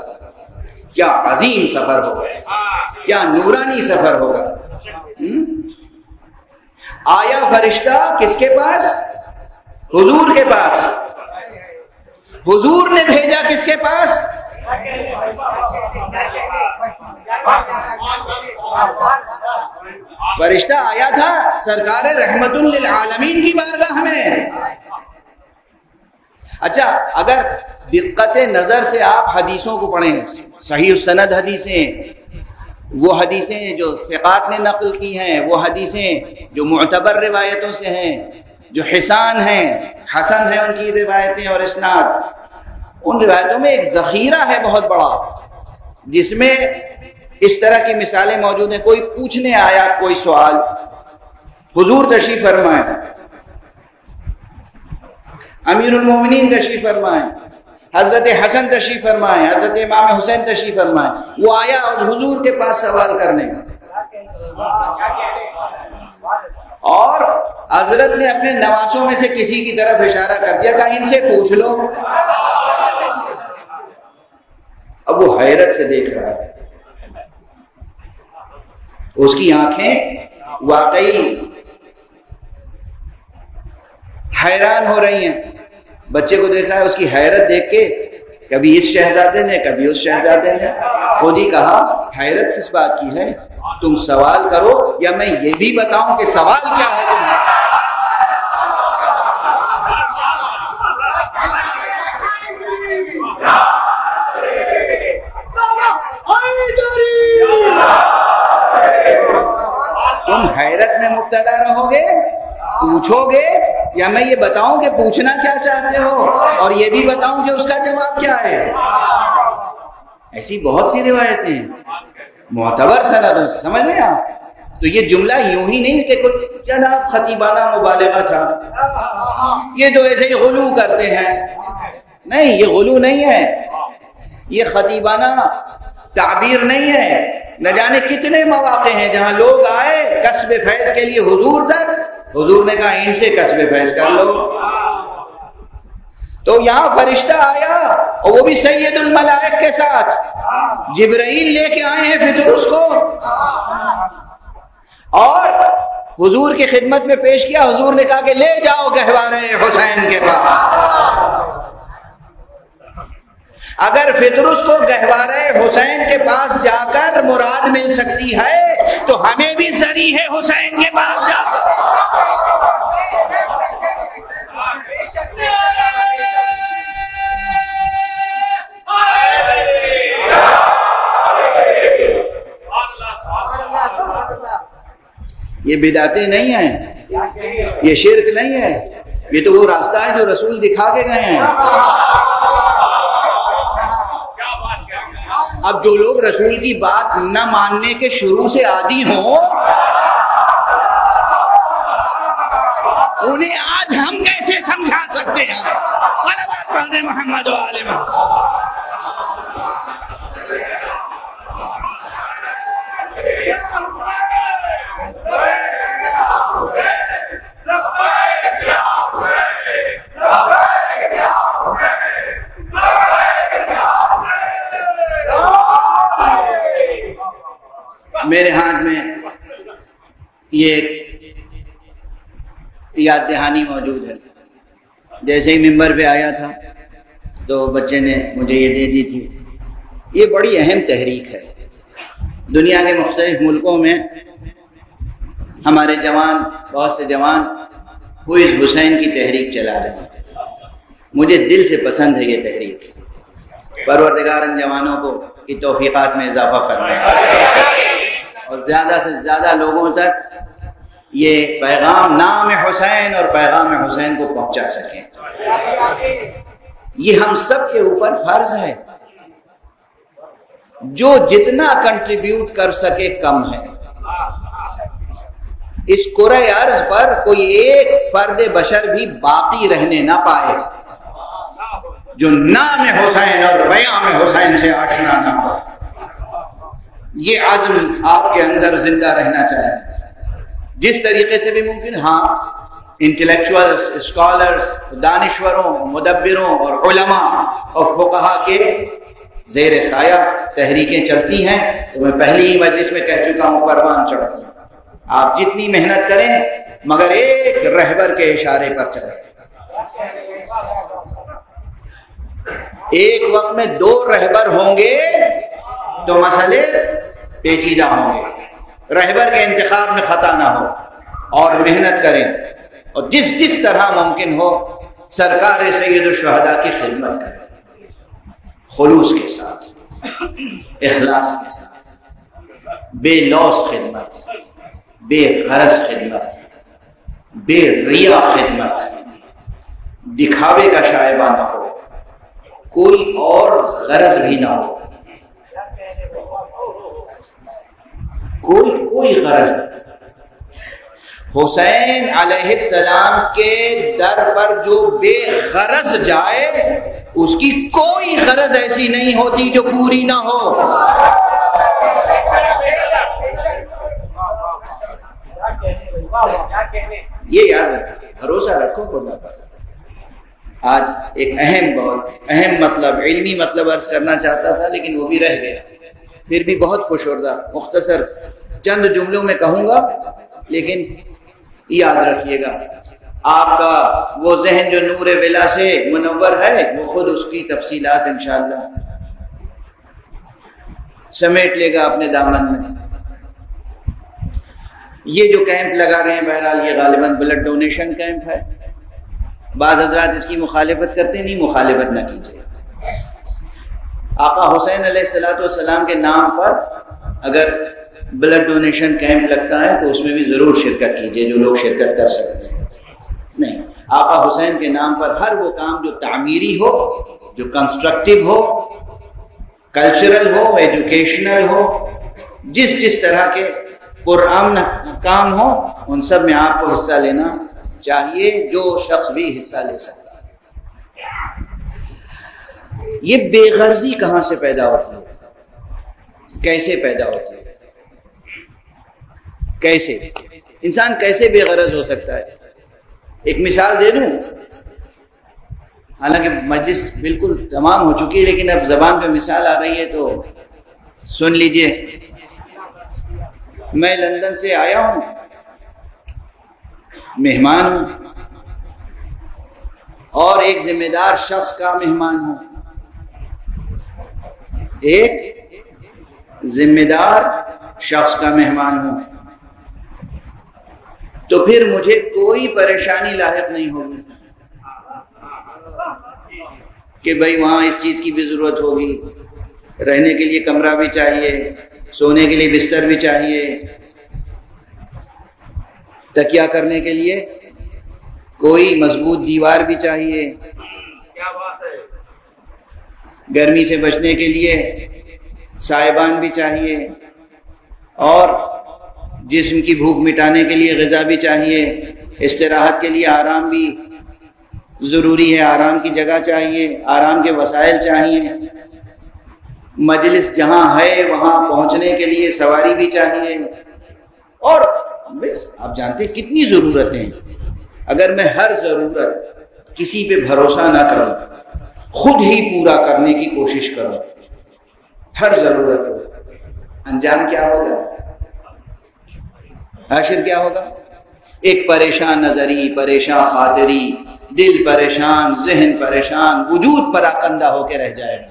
کیا عظیم سفر ہوگا، کیا نورانی سفر ہوگا۔ آیا فرشتہ کس کے پاس؟ حضور کے پاس۔ حضور نے بھیجا کس کے پاس؟ فرشتہ آیا تھا سرکار رحمت للعالمین کی بارگاہ میں۔ اچھا اگر دقت نظر سے آپ حدیثوں کو پڑھیں، صحیح السند حدیثیں، وہ حدیثیں جو ثقات نے نقل کی ہیں، وہ حدیثیں جو معتبر روایتوں سے ہیں، جو حسن ہیں ان کی روایتیں اور اسناد، ان روایتوں میں ایک ذخیرہ ہے بہت بڑا جس میں اس طرح کی مثالیں موجود ہیں۔ کوئی پوچھنے آیا کوئی سوال، حضور تشریف فرمائیں، امیر المومنین تشریف فرمائیں، حضرت حسن تشریف فرمائیں، حضرت امام حسین تشریف فرمائیں، وہ آیا حضور کے پاس سوال کرنے اور حضرت نے اپنے نواسوں میں سے کسی کی طرف اشارہ کر دیا، کہا ان سے پوچھ لو۔ اب وہ حیرت سے دیکھ رہا ہے، اس کی آنکھیں واقعی حیران ہو رہی ہیں، بچے کو دیکھ رہا ہے، اس کی حیرت دیکھ کے کبھی اس شہزادے نے کبھی اس شہزادے نے خود ہی کہا حیرت کس بات کی ہے، تم سوال کرو یا میں یہ بھی بتاؤں کہ سوال کیا ہے تمہیں۔ تم حیرت میں مبتلا رہو گے، پوچھو گے یا میں یہ بتاؤں کہ پوچھنا کیا چاہتے ہو اور یہ بھی بتاؤں کہ اس کا جواب کیا ہے۔ ایسی بہت سی روایتیں ہیں معتبر سندوں سے، سمجھ میں آپ؟ تو یہ جملہ یوں ہی نہیں کہ کوئی جناب خطیبانہ مبالغہ تھا، یہ تو ایسے ہی غلو کرتے ہیں، نہیں یہ غلو نہیں ہے، یہ خطیبانہ تعبیر نہیں ہے۔ نہ جانے کتنے مواقع ہیں جہاں لوگ آئے کسب فیض کے لیے حضور تک، حضور نے کہا ان سے کسب فیض کر لو۔ تو یہاں فرشتہ آیا اور وہ بھی سید الملائک کے ساتھ، جبرائیل لے کے آئے ہیں فطرس کو اور حضور کی خدمت میں پیش کیا۔ حضور نے کہا کہ لے جاؤ گہوارے حسین کے پاس۔ اگر فطرس کو گہوارہ حسین کے پاس جا کر مراد مل سکتی ہے تو ہمیں بھی ذریع ہے حسین کے پاس جا کر۔ یہ بدعتیں نہیں ہیں، یہ شرک نہیں ہے، یہ تو وہ راستہ ہے جو رسول دکھا کے گئے ہیں۔ اب جو لوگ رسول کی بات نہ ماننے کے شروع سے عادی ہوں انہیں آج ہم کیسے سمجھا سکتے ہیں؟ صلوات پڑھ دیں محمد و آل محمد۔ میرے ہاتھ میں یہ یاد دہانی موجود ہے. جیسے ہی ممبر پہ آیا تھا تو بچے نے مجھے یہ دے دی تھی. یہ بڑی اہم تحریک ہے. دنیا کے مختلف ملکوں میں ہمارے جوان، بہت سے جوان ہوئز حسین کی تحریک چلا رہے ہیں. مجھے دل سے پسند ہے یہ تحریک. پروردگار ان جوانوں کو کی توفیقات میں اضافہ فرمائے اور زیادہ سے زیادہ لوگوں تک یہ پیغام نام حسین اور پیغام حسین کو پہنچا سکیں. یہ ہم سب کے اوپر فرض ہے. جو جتنا کنٹریبیوٹ کر سکے کم ہے. اس کرۂ ارض پر کوئی ایک فرد بشر بھی باقی رہنے نہ پائے جو نام حسین اور پیام حسین سے آشنا نہ ہو. یہ عزم آپ کے اندر زندہ رہنا چاہیے جس طریقے سے بھی ممکن. ہاں، انٹلیکچوئلز، اسکالرز، دانشوروں، مدبروں اور علماء اور فقہا کے زیر سایہ تحریکیں چلتی ہیں. تو میں پہلی ہی مجلس میں کہہ چکا ہوں، پروان چڑھتا ہوں. آپ جتنی محنت کریں مگر ایک رہبر کے اشارے پر چلیں. ایک وقت میں 2 رہبر ہوں گے تو مسئلے پیچیدہ ہوں گے. رہبر کے انتخاب میں خطا نہ ہو اور محنت کریں اور جس طرح ممکن ہو سرکار سید الشہداء کی خدمت کریں. خلوص کے ساتھ، اخلاص کے ساتھ، بے لوث خدمت، بے غرض خدمت، بے ریا خدمت، دکھاوے کا شائبہ نہ ہو، کوئی اور غرض بھی نہ ہو، کوئی غرض نہیں. حسین علیہ السلام کے در پر جو بے غرض جائے اس کی کوئی غرض ایسی نہیں ہوتی جو پوری نہ ہو. یہ یاد رکھو، بھروسہ رکھو خدا پر. آج ایک بہت اہم مطلب، علمی مطلب عرض کرنا چاہتا تھا لیکن وہ بھی رہ گیا. پھر بھی بہت خوشردہ مختصر چند جملوں میں کہوں گا، لیکن یاد رکھیے گا آپ کا وہ ذہن جو نور ولا سے منور ہے وہ خود اس کی تفصیلات انشاءاللہ سمیٹ لے گا اپنے دامن میں. یہ جو کیمپ لگا رہے ہیں بہرحال یہ غالباً بلڈ ڈونیشن کیمپ ہے. بعض حضرات اس کی مخالفت کرتے، نہیں، مخالفت نہ کیجیے. آقا حسین علیہ السلام کے نام پر اگر بلڈ ڈونیشن کیمپ لگتا ہے تو اس میں بھی ضرور شرکت کیجیے جو لوگ شرکت کر سکتے ہیں. نہیں، آقا حسین کے نام پر ہر وہ کام جو تعمیری ہو، جو کنسٹرکٹیو ہو، کلچرل ہو، ایجوکیشنل ہو، جس طرح کے پرامن کام ہو، ان سب میں آپ کو حصہ لینا چاہیے، جو شخص بھی حصہ لے سکتا ہے. یہ بے غرضی کہاں سے پیدا ہوتی ہے؟ کیسے پیدا ہوتی ہے؟ کیسے انسان کیسے بے غرض ہو سکتا ہے؟ ایک مثال دے دوں، حالانکہ مجلس بالکل تمام ہو چکی ہے لیکن اب زبان پہ مثال آ رہی ہے تو سن لیجئے. میں لندن سے آیا ہوں، مہمان ہوں اور ایک ذمہ دار شخص کا مہمان ہوں. ایک ذمہ دار شخص کا مہمان ہوں تو پھر مجھے کوئی پریشانی لاحق نہیں ہوگی کہ بھئی وہاں اس چیز کی بھی ضرورت ہوگی، رہنے کے لیے کمرہ بھی چاہیے، سونے کے لیے بستر بھی چاہیے، تکیہ کرنے کے لیے کوئی مضبوط دیوار بھی چاہیے، گرمی سے بچنے کے لیے سائبان بھی چاہیے، اور جسم کی بھوک مٹانے کے لیے غذا بھی چاہیے، استراحت کے لیے آرام بھی ضروری ہے، آرام کی جگہ چاہیے، آرام کے وسائل چاہیے، مجلس جہاں ہے وہاں پہنچنے کے لیے سواری بھی چاہیے، اور بس آپ جانتے ہیں کتنی ضرورتیں ہیں. اگر میں ہر ضرورت کسی پہ بھروسہ نہ کروں، خود ہی پورا کرنے کی کوشش کروں، ہر ضرورت ہو، انجام کیا ہوگا؟ آخر کیا ہوگا؟ ایک پریشان نظری، پریشان خاطری، دل پریشان، ذہن پریشان، وجود پراکندہ ہو کے رہ جائے گا۔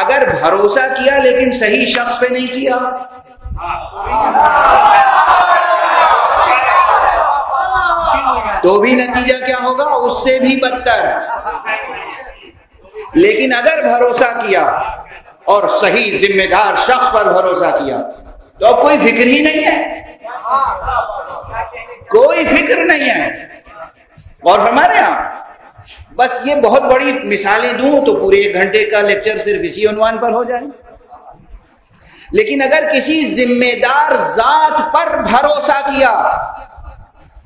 اگر بھروسہ کیا لیکن صحیح شخص پہ نہیں کیا، تو بھی نتیجہ کیا ہوگا؟ اس سے بھی بدتر۔ لیکن اگر بھروسہ کیا اور صحیح ذمہ دار شخص پر بھروسہ کیا تو اب کوئی فکر ہی نہیں ہے، کوئی فکر نہیں ہے۔ اور ہمارے ہاں بس یہ بہت بڑی مثالیں دوں تو پورے 1 گھنٹے کا لیکچر صرف اسی عنوان پر ہو جائے، لیکن اگر کسی ذمہ دار ذات پر بھروسہ کیا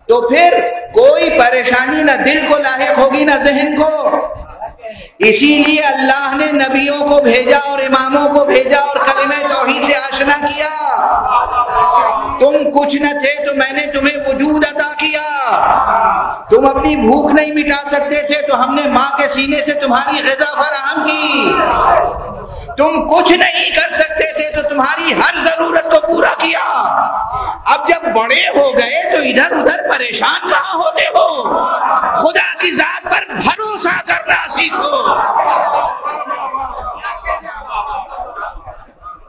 تو پھر کوئی پریشانی نہ دل کو لاحق ہوگی نہ ذہن کو۔ اسی لیے اللہ نے نبیوں کو بھیجا اور اماموں کو بھیجا اور کلمہ توحید سے آشنا کیا۔ تم کچھ نہ تھے تو میں نے تمہیں وجود عطا کیا، تم اپنی بھوک نہیں مٹا سکتے تھے تو ہم نے ماں کے سینے سے تمہاری غذا فراہم کی، تم کچھ نہیں کر سکتے تھے تو تمہاری ہر ضرورت کو پورا کیا۔ اب جب بڑے ہو گئے تو ادھر ادھر پریشان کہاں ہوتے ہو؟ خدا کی ذات پر بھروسہ کرنا سیکھو۔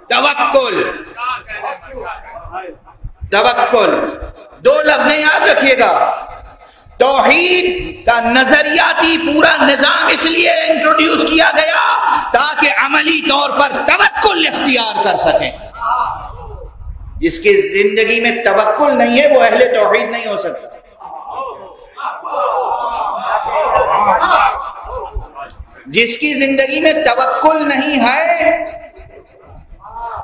توکل، توکل 2 لفظیں یاد رکھیے گا۔ توحید کا نظریاتی پورا نظام اس لیے انٹروڈیوس کیا گیا تاکہ عملی طور پر توکل اختیار کر سکیں۔ جس کی زندگی میں توکل نہیں ہے وہ اہل توحید نہیں ہو سکتا۔ جس کی زندگی میں توکل نہیں ہے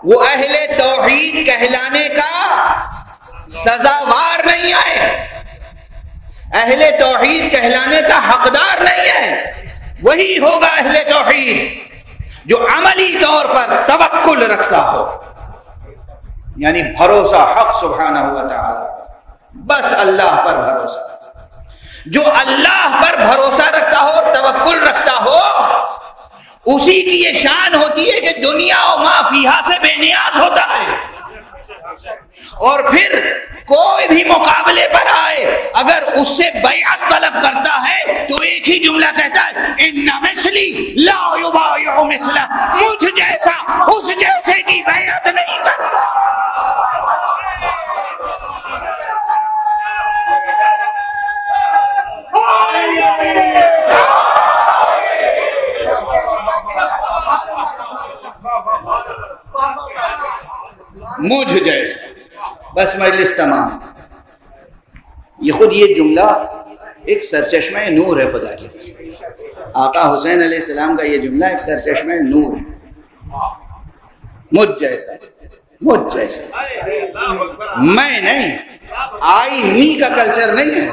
وہ اہل توحید کہلانے کا سزاوار نہیں ہے، اہل توحید کہلانے کا حقدار نہیں ہے۔ وہی ہوگا اہل توحید جو عملی طور پر توکل رکھتا ہو، یعنی بھروسہ حق سبحانہ و تعالی، بس اللہ پر بھروسہ۔ جو اللہ پر بھروسہ رکھتا ہو اور توکل رکھتا ہو اسی کی یہ شان ہوتی ہے کہ دنیا و ما فیہا سے بے نیاز ہوتا ہے، اور پھر کوئی بھی مقابلے پر آئے اگر اس سے بیعت طلب کرتا ہے تو ایک ہی جملہ کہتا ہے، ان مثلی لا یبایع مثلہ، مجھ جیسا اس جیسے کی بیعت نہیں کرتا۔ مجھ جیسا، بس مجلس تمام۔ یہ خود یہ جملہ ایک سرچشمہ نور ہے خدا کی قسم۔ آقا حسین علیہ السلام کا یہ جملہ ایک سرچشمہ نور ہے۔ مجھ جیسا، مجھ جیسا، میں نہیں، آئی می کا کلچر نہیں ہے۔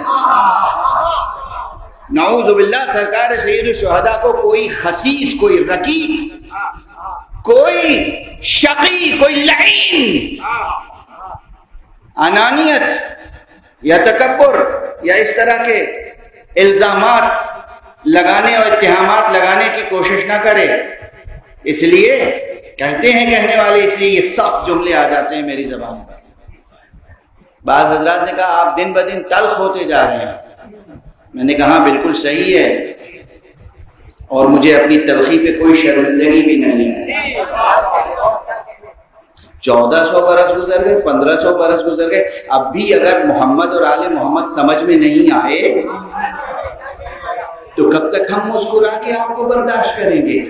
نعوذ باللہ سرکار سید الشہداء کو کوئی خسیس، کوئی رقیق، کوئی شقی، کوئی لعین انانیت یا تکبر یا اس طرح کے الزامات لگانے اور اتہامات لگانے کی کوشش نہ کرے۔ اس لیے کہتے ہیں کہنے والے، اس لیے یہ سخت جملے آ جاتے ہیں میری زبان پر۔ بعض حضرات نے کہا آپ دن بدن تلخ ہوتے جا رہے ہیں، میں نے کہا بالکل صحیح ہے، اور مجھے اپنی تلخی پہ کوئی شرمندگی بھی نہیں ہے۔ 1400 برس گزر گئے، 1500 برس گزر گئے، اب بھی اگر محمد اور آل محمد سمجھ میں نہیں آئے تو کب تک ہم مسکرا کے آپ کو برداشت کریں گے؟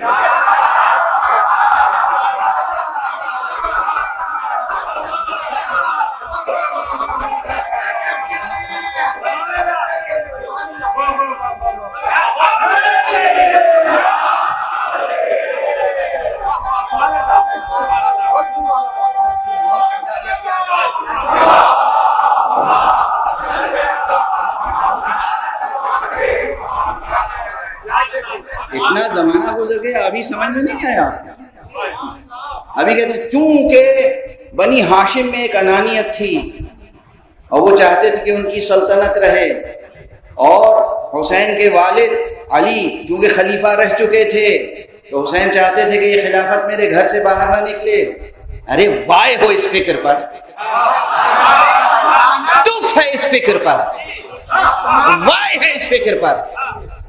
اتنا زمانہ گزر گیا ابھی سمجھ میں نہیں آیا۔ ابھی کہتے ہیں چونکہ بنی ہاشم میں ایک انانیت تھی اور وہ چاہتے تھے کہ ان کی سلطنت رہے، اور حسین کے والد علی چونکہ خلیفہ رہ چکے تھے تو حسین چاہتے تھے کہ یہ خلافت میرے گھر سے باہر نہ نکلے۔ ارے وائے ہو اس فکر پر، فکر پر، وائے ہے اس فکر پر.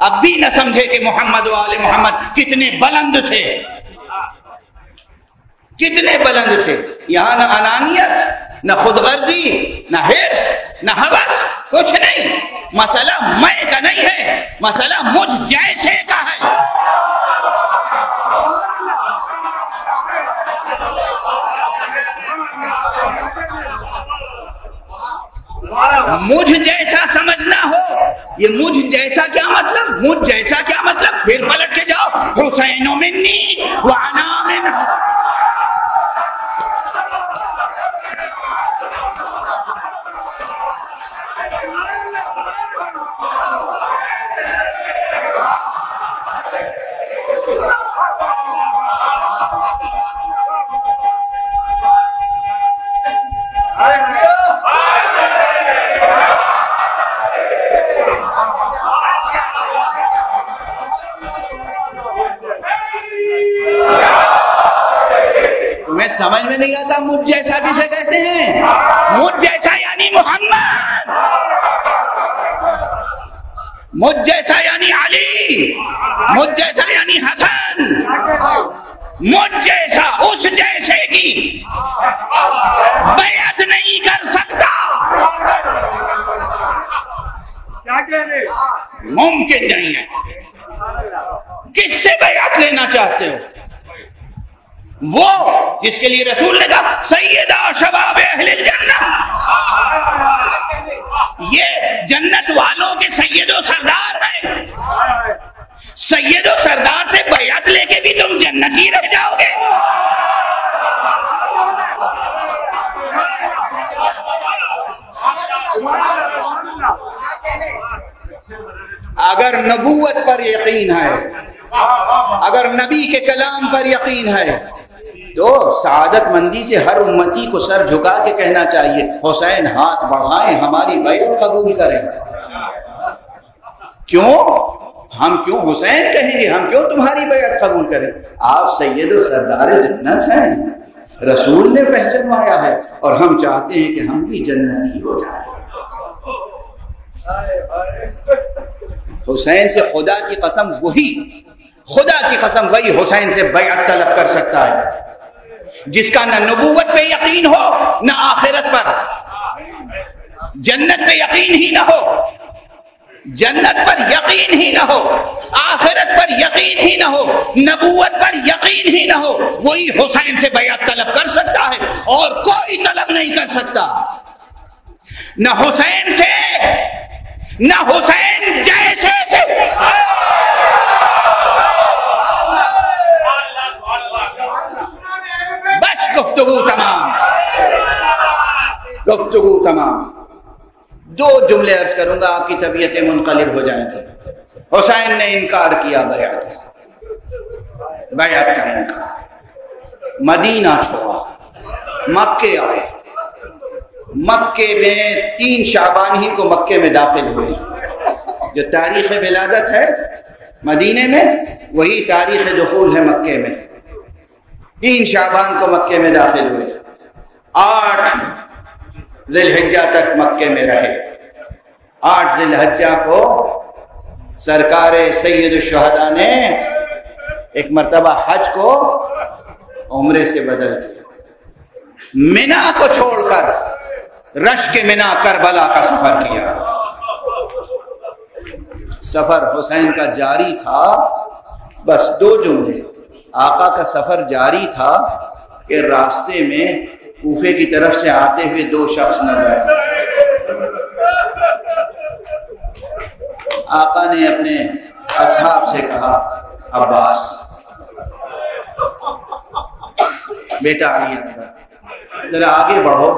اب بھی نہ سمجھے کہ محمد و آل محمد کتنے بلند تھے، کتنے بلند تھے. یہاں نہ انانیت، نہ خود غرضی، نہ حرص، نہ ہوس، کچھ نہیں. مسئلہ میں کا نہیں ہے، مسئلہ مجھ جیسے کا ہے. مجھ جیسا سمجھنا ہو، یہ مجھ جیسا کیا مطلب، مجھ جیسا کیا مطلب؟ پھر پلٹ کے جاؤ، حسین منی وانا من حسین. تمہیں سمجھ میں نہیں آتا مجھ جیسا کسے کہتے ہیں؟ مجھ جیسا یعنی محمد، مجھ جیسا یعنی علی، مجھ جیسا یعنی حسن، مجھ جیسا اس جیسے کی بیعت نہیں کر سکتا. ممکن نہیں ہے. کس سے بیعت لینا چاہتے ہو؟ وہ جس کے لیے رسول نے کہا سیدہ شباب اہل الجنہ، یہ جنت والوں کے سید و سردار ہیں. سید و سردار سے بیعت لے کے بھی تم جنتی رہ جاؤ گے. اگر نبوت پر یقین ہے، اگر نبی کے کلام پر یقین ہے، تو سعادت مندی سے ہر امتی کو سر جھکا کے کہنا چاہیے حسین ہاتھ بڑھائیں، ہماری بیعت قبول کریں. کیوں؟ ہم کیوں حسین کہیں گے؟ ہم کیوں تمہاری بیعت قبول کریں؟ آپ سید و سردار جنت ہیں، رسول نے پہچنوایا ہے، اور ہم چاہتے ہیں کہ ہم بھی جنتی ہو جائیں. حسین سے خدا کی قسم وہی، خدا کی قسم وہی حسین سے بیعت طلب کر سکتا ہے جس کا نہ نبوت پہ یقین ہو، نہ آخرت پر. جنت پہ یقین ہی نہ ہو، جنت پر یقین ہی نہ ہو، آخرت پر یقین ہی نہ ہو، نبوت پر یقین ہی نہ ہو، وہی حسین سے بیعت طلب کر سکتا ہے، اور کوئی طلب نہیں کر سکتا. نہ حسین سے، نہ حسین جیسے سے. بس گفتگو تمام، گفتگو تمام. دو جملے عرض کروں گا، آپ کی طبیعتیں منقلب ہو جائیں گی. حسین نے انکار کیا بیعت کا، بیعت کا انکار. مدینہ چھوڑا، مکے آئے. مکے میں 3 شعبان ہی کو مکے میں داخل ہوئے. جو تاریخ ولادت ہے مدینے میں، وہی تاریخ دخول ہے مکے میں. 3 شعبان کو مکے میں داخل ہوئے. 8 ذی الحجہ تک مکے میں رہے. 8 ذی الحجہ کو سرکار سید الشہداء نے ایک مرتبہ حج کو عمرے سے بدل دیا. منا کو چھوڑ کر رشک منا کربلا کا سفر کیا. سفر حسین کا جاری تھا. بس 2 جملے. آقا کا سفر جاری تھا کہ راستے میں کوفے کی طرف سے آتے ہوئے 2 شخص نظر آئے. آقا نے اپنے اصحاب سے کہا عباس، بیٹا علی اکبر، ذرا آگے بڑھو،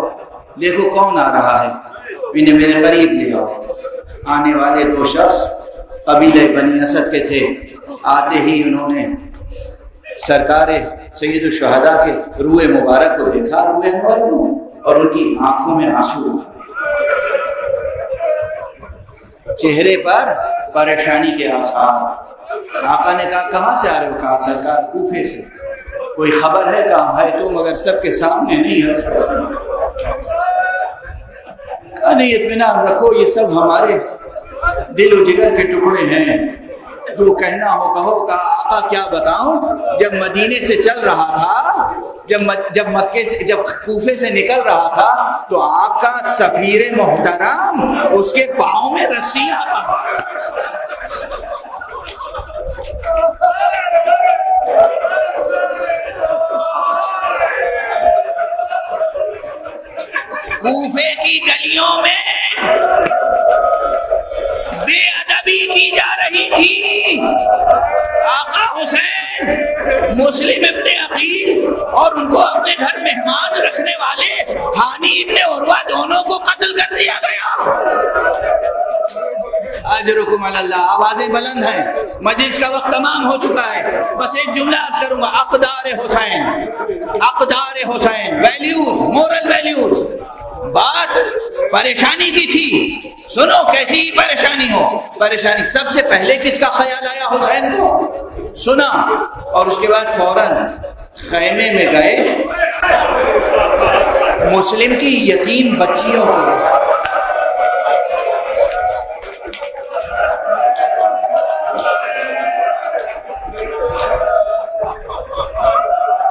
دیکھو کون آ رہا ہے، انہیں میرے قریب لے آؤ. آنے والے 2 شخص قبیلہ بنی اسد کے تھے. آتے ہی انہوں نے سرکار سید الشہداء کے روئے مبارک کو دیکھا، روئے مبارک کو، اور ان کی آنکھوں میں آنسو، چہرے پر پریشانی کے آثار. آقا نے کہا کہاں سے آ رہے ہو؟ کہا سرکار کوفے سے. کوئی خبر ہے؟ کہاں ہے تو مگر سب کے سامنے نہیں ہے. نہیں اطمینان رکھو، یہ سب ہمارے دل و جگر کے ٹکڑے ہیں، جو کہنا ہو کہو۔ کہا آقا کیا بتاؤں، جب مدینے سے چل رہا تھا، جب مکے سے، جب کوفے سے نکل رہا تھا، تو آپ کا سفیر محترم اس کے پاؤں میں رسیاں کوفے کی گلیوں میں بے ادبی کی جا رہی تھی۔ آقا حسین مسلم ابن عقیل اور ان کو اپنے گھر مہمان رکھنے والے ہانی ابن عروہ دونوں کو قتل کر دیا گیا۔ اجرکم علی اللہ۔ آوازیں بلند ہیں، مجلس کا وقت تمام ہو چکا ہے، بس ایک جملہ عرض کروں گا۔ اقدار حسین، اقدار حسین، ویلیوز، مورل ویلیوز۔ بات پریشانی کی تھی، سنو کیسی پریشانی ہو۔ پریشانی سب سے پہلے کس کا خیال آیا حسین کو؟ سنا، اور اس کے بعد فوراً خیمے میں گئے مسلم کی یتیم بچیوں کو۔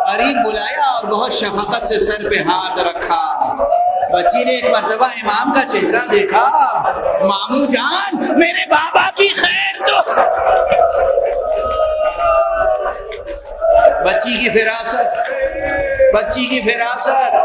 قریب بلایا اور بہت شفقت سے سر پہ ہاتھ رکھا۔ بچی نے ایک مرتبہ امام کا چہرہ دیکھا، ماموں جان میرے بابا کی خیر دو۔ بچی کی فراست، بچی کی فراست۔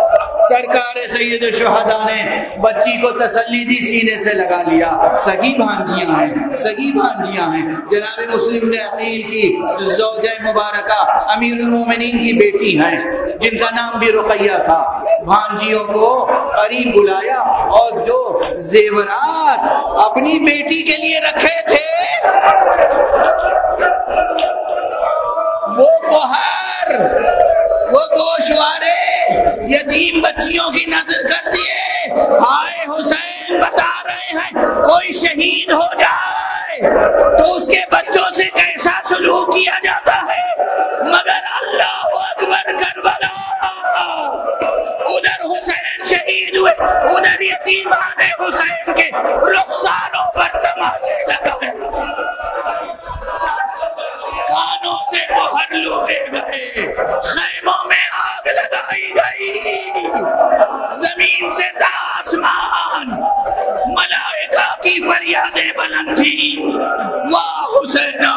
سرکار سید الشہداء نے بچی کو تسلی دی، سینے سے لگا لیا۔ سگی بھانجیاں ہیں، سگی بھانجیاں ہیں۔ جناب مسلم نے عقیل کی زوجہ مبارکہ امیر المومنین کی بیٹی ہیں، جن کا نام بھی رقیہ تھا۔ بھانجیوں کو قریب بلایا اور جو زیورات اپنی بیٹی کے لیے رکھے تھے وہ کوہر، وہ گوشوارے یتیم بچیوں کی نظر کر دیے۔ ہائے حسین بتا رہے ہیں کوئی شہید ہو جائے تو اس کے بچوں سے کیسا سلوک کیا جاتا ہے، مگر اللہ اکبر کربلا، ادھر حسین شہید ہوئے، ادھر یتیمان حسین کے رخساروں پر تماچے لگائے، کانوں سے کوہر لوٹے گئے، خیموں میں آگ لگائی گئی، زمین سے تا آسمان ملائکہ کی فریادیں بلند تھی، واہ حسینہ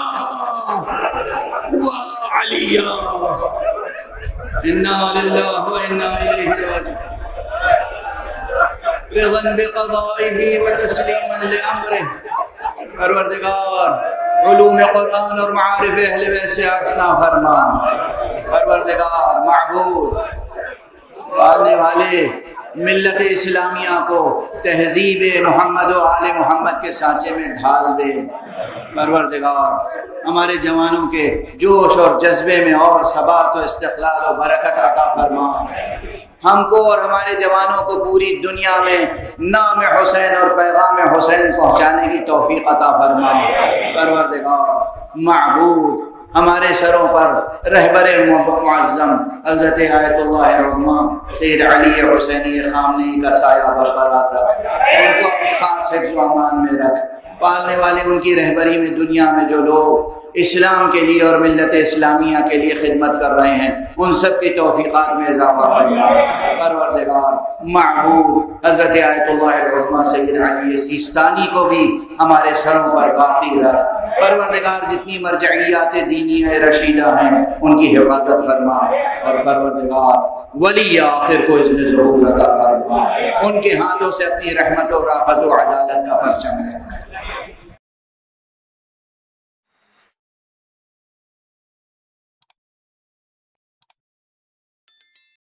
واہ علیہ، انا للہ و انا الیہ راجعون، رضا بقضائہ و تسلیما لامرہ۔ پروردگار علوم قرآن اور معارف اہل بیت سے آشنا فرما۔ پروردگار معبود پالنے والے ملت اسلامیہ کو تہذیب محمد و آل محمد کے سانچے میں ڈھال دے۔ پروردگار ہمارے جوانوں کے جوش اور جذبے میں اور ثبات و استقلال و برکت عطا فرما۔ ہم کو اور ہمارے جوانوں کو پوری دنیا میں نام حسین اور پیغام حسین پہنچانے کی توفیق عطا فرما۔ پروردگار معبود ہمارے سروں پر رہبر معظم حضرت آیت اللہ العظمی سید علی حسینی خامنئی کا سایہ برقرار رکھ، ان کو اپنے خاص حفظ و امان میں رکھ۔ پالنے والے ان کی رہبری میں دنیا میں جو لوگ اسلام کے لیے اور ملت اسلامیہ کے لیے خدمت کر رہے ہیں ان سب کی توفیقات میں اضافہ فرما۔ پروردگار معبود حضرت آیت اللہ العظمی سید علی سیستانی کو بھی ہمارے سروں پر باقی رکھ۔ پروردگار جتنی مرجعیات دینی رشیدہ ہیں ان کی حفاظت فرما، اور پروردگار ولی آخر کو اذن ظہور عطا فرما، ان کے ہاتھوں سے اپنی رحمت و رافت و عدالت کا پرچم لے۔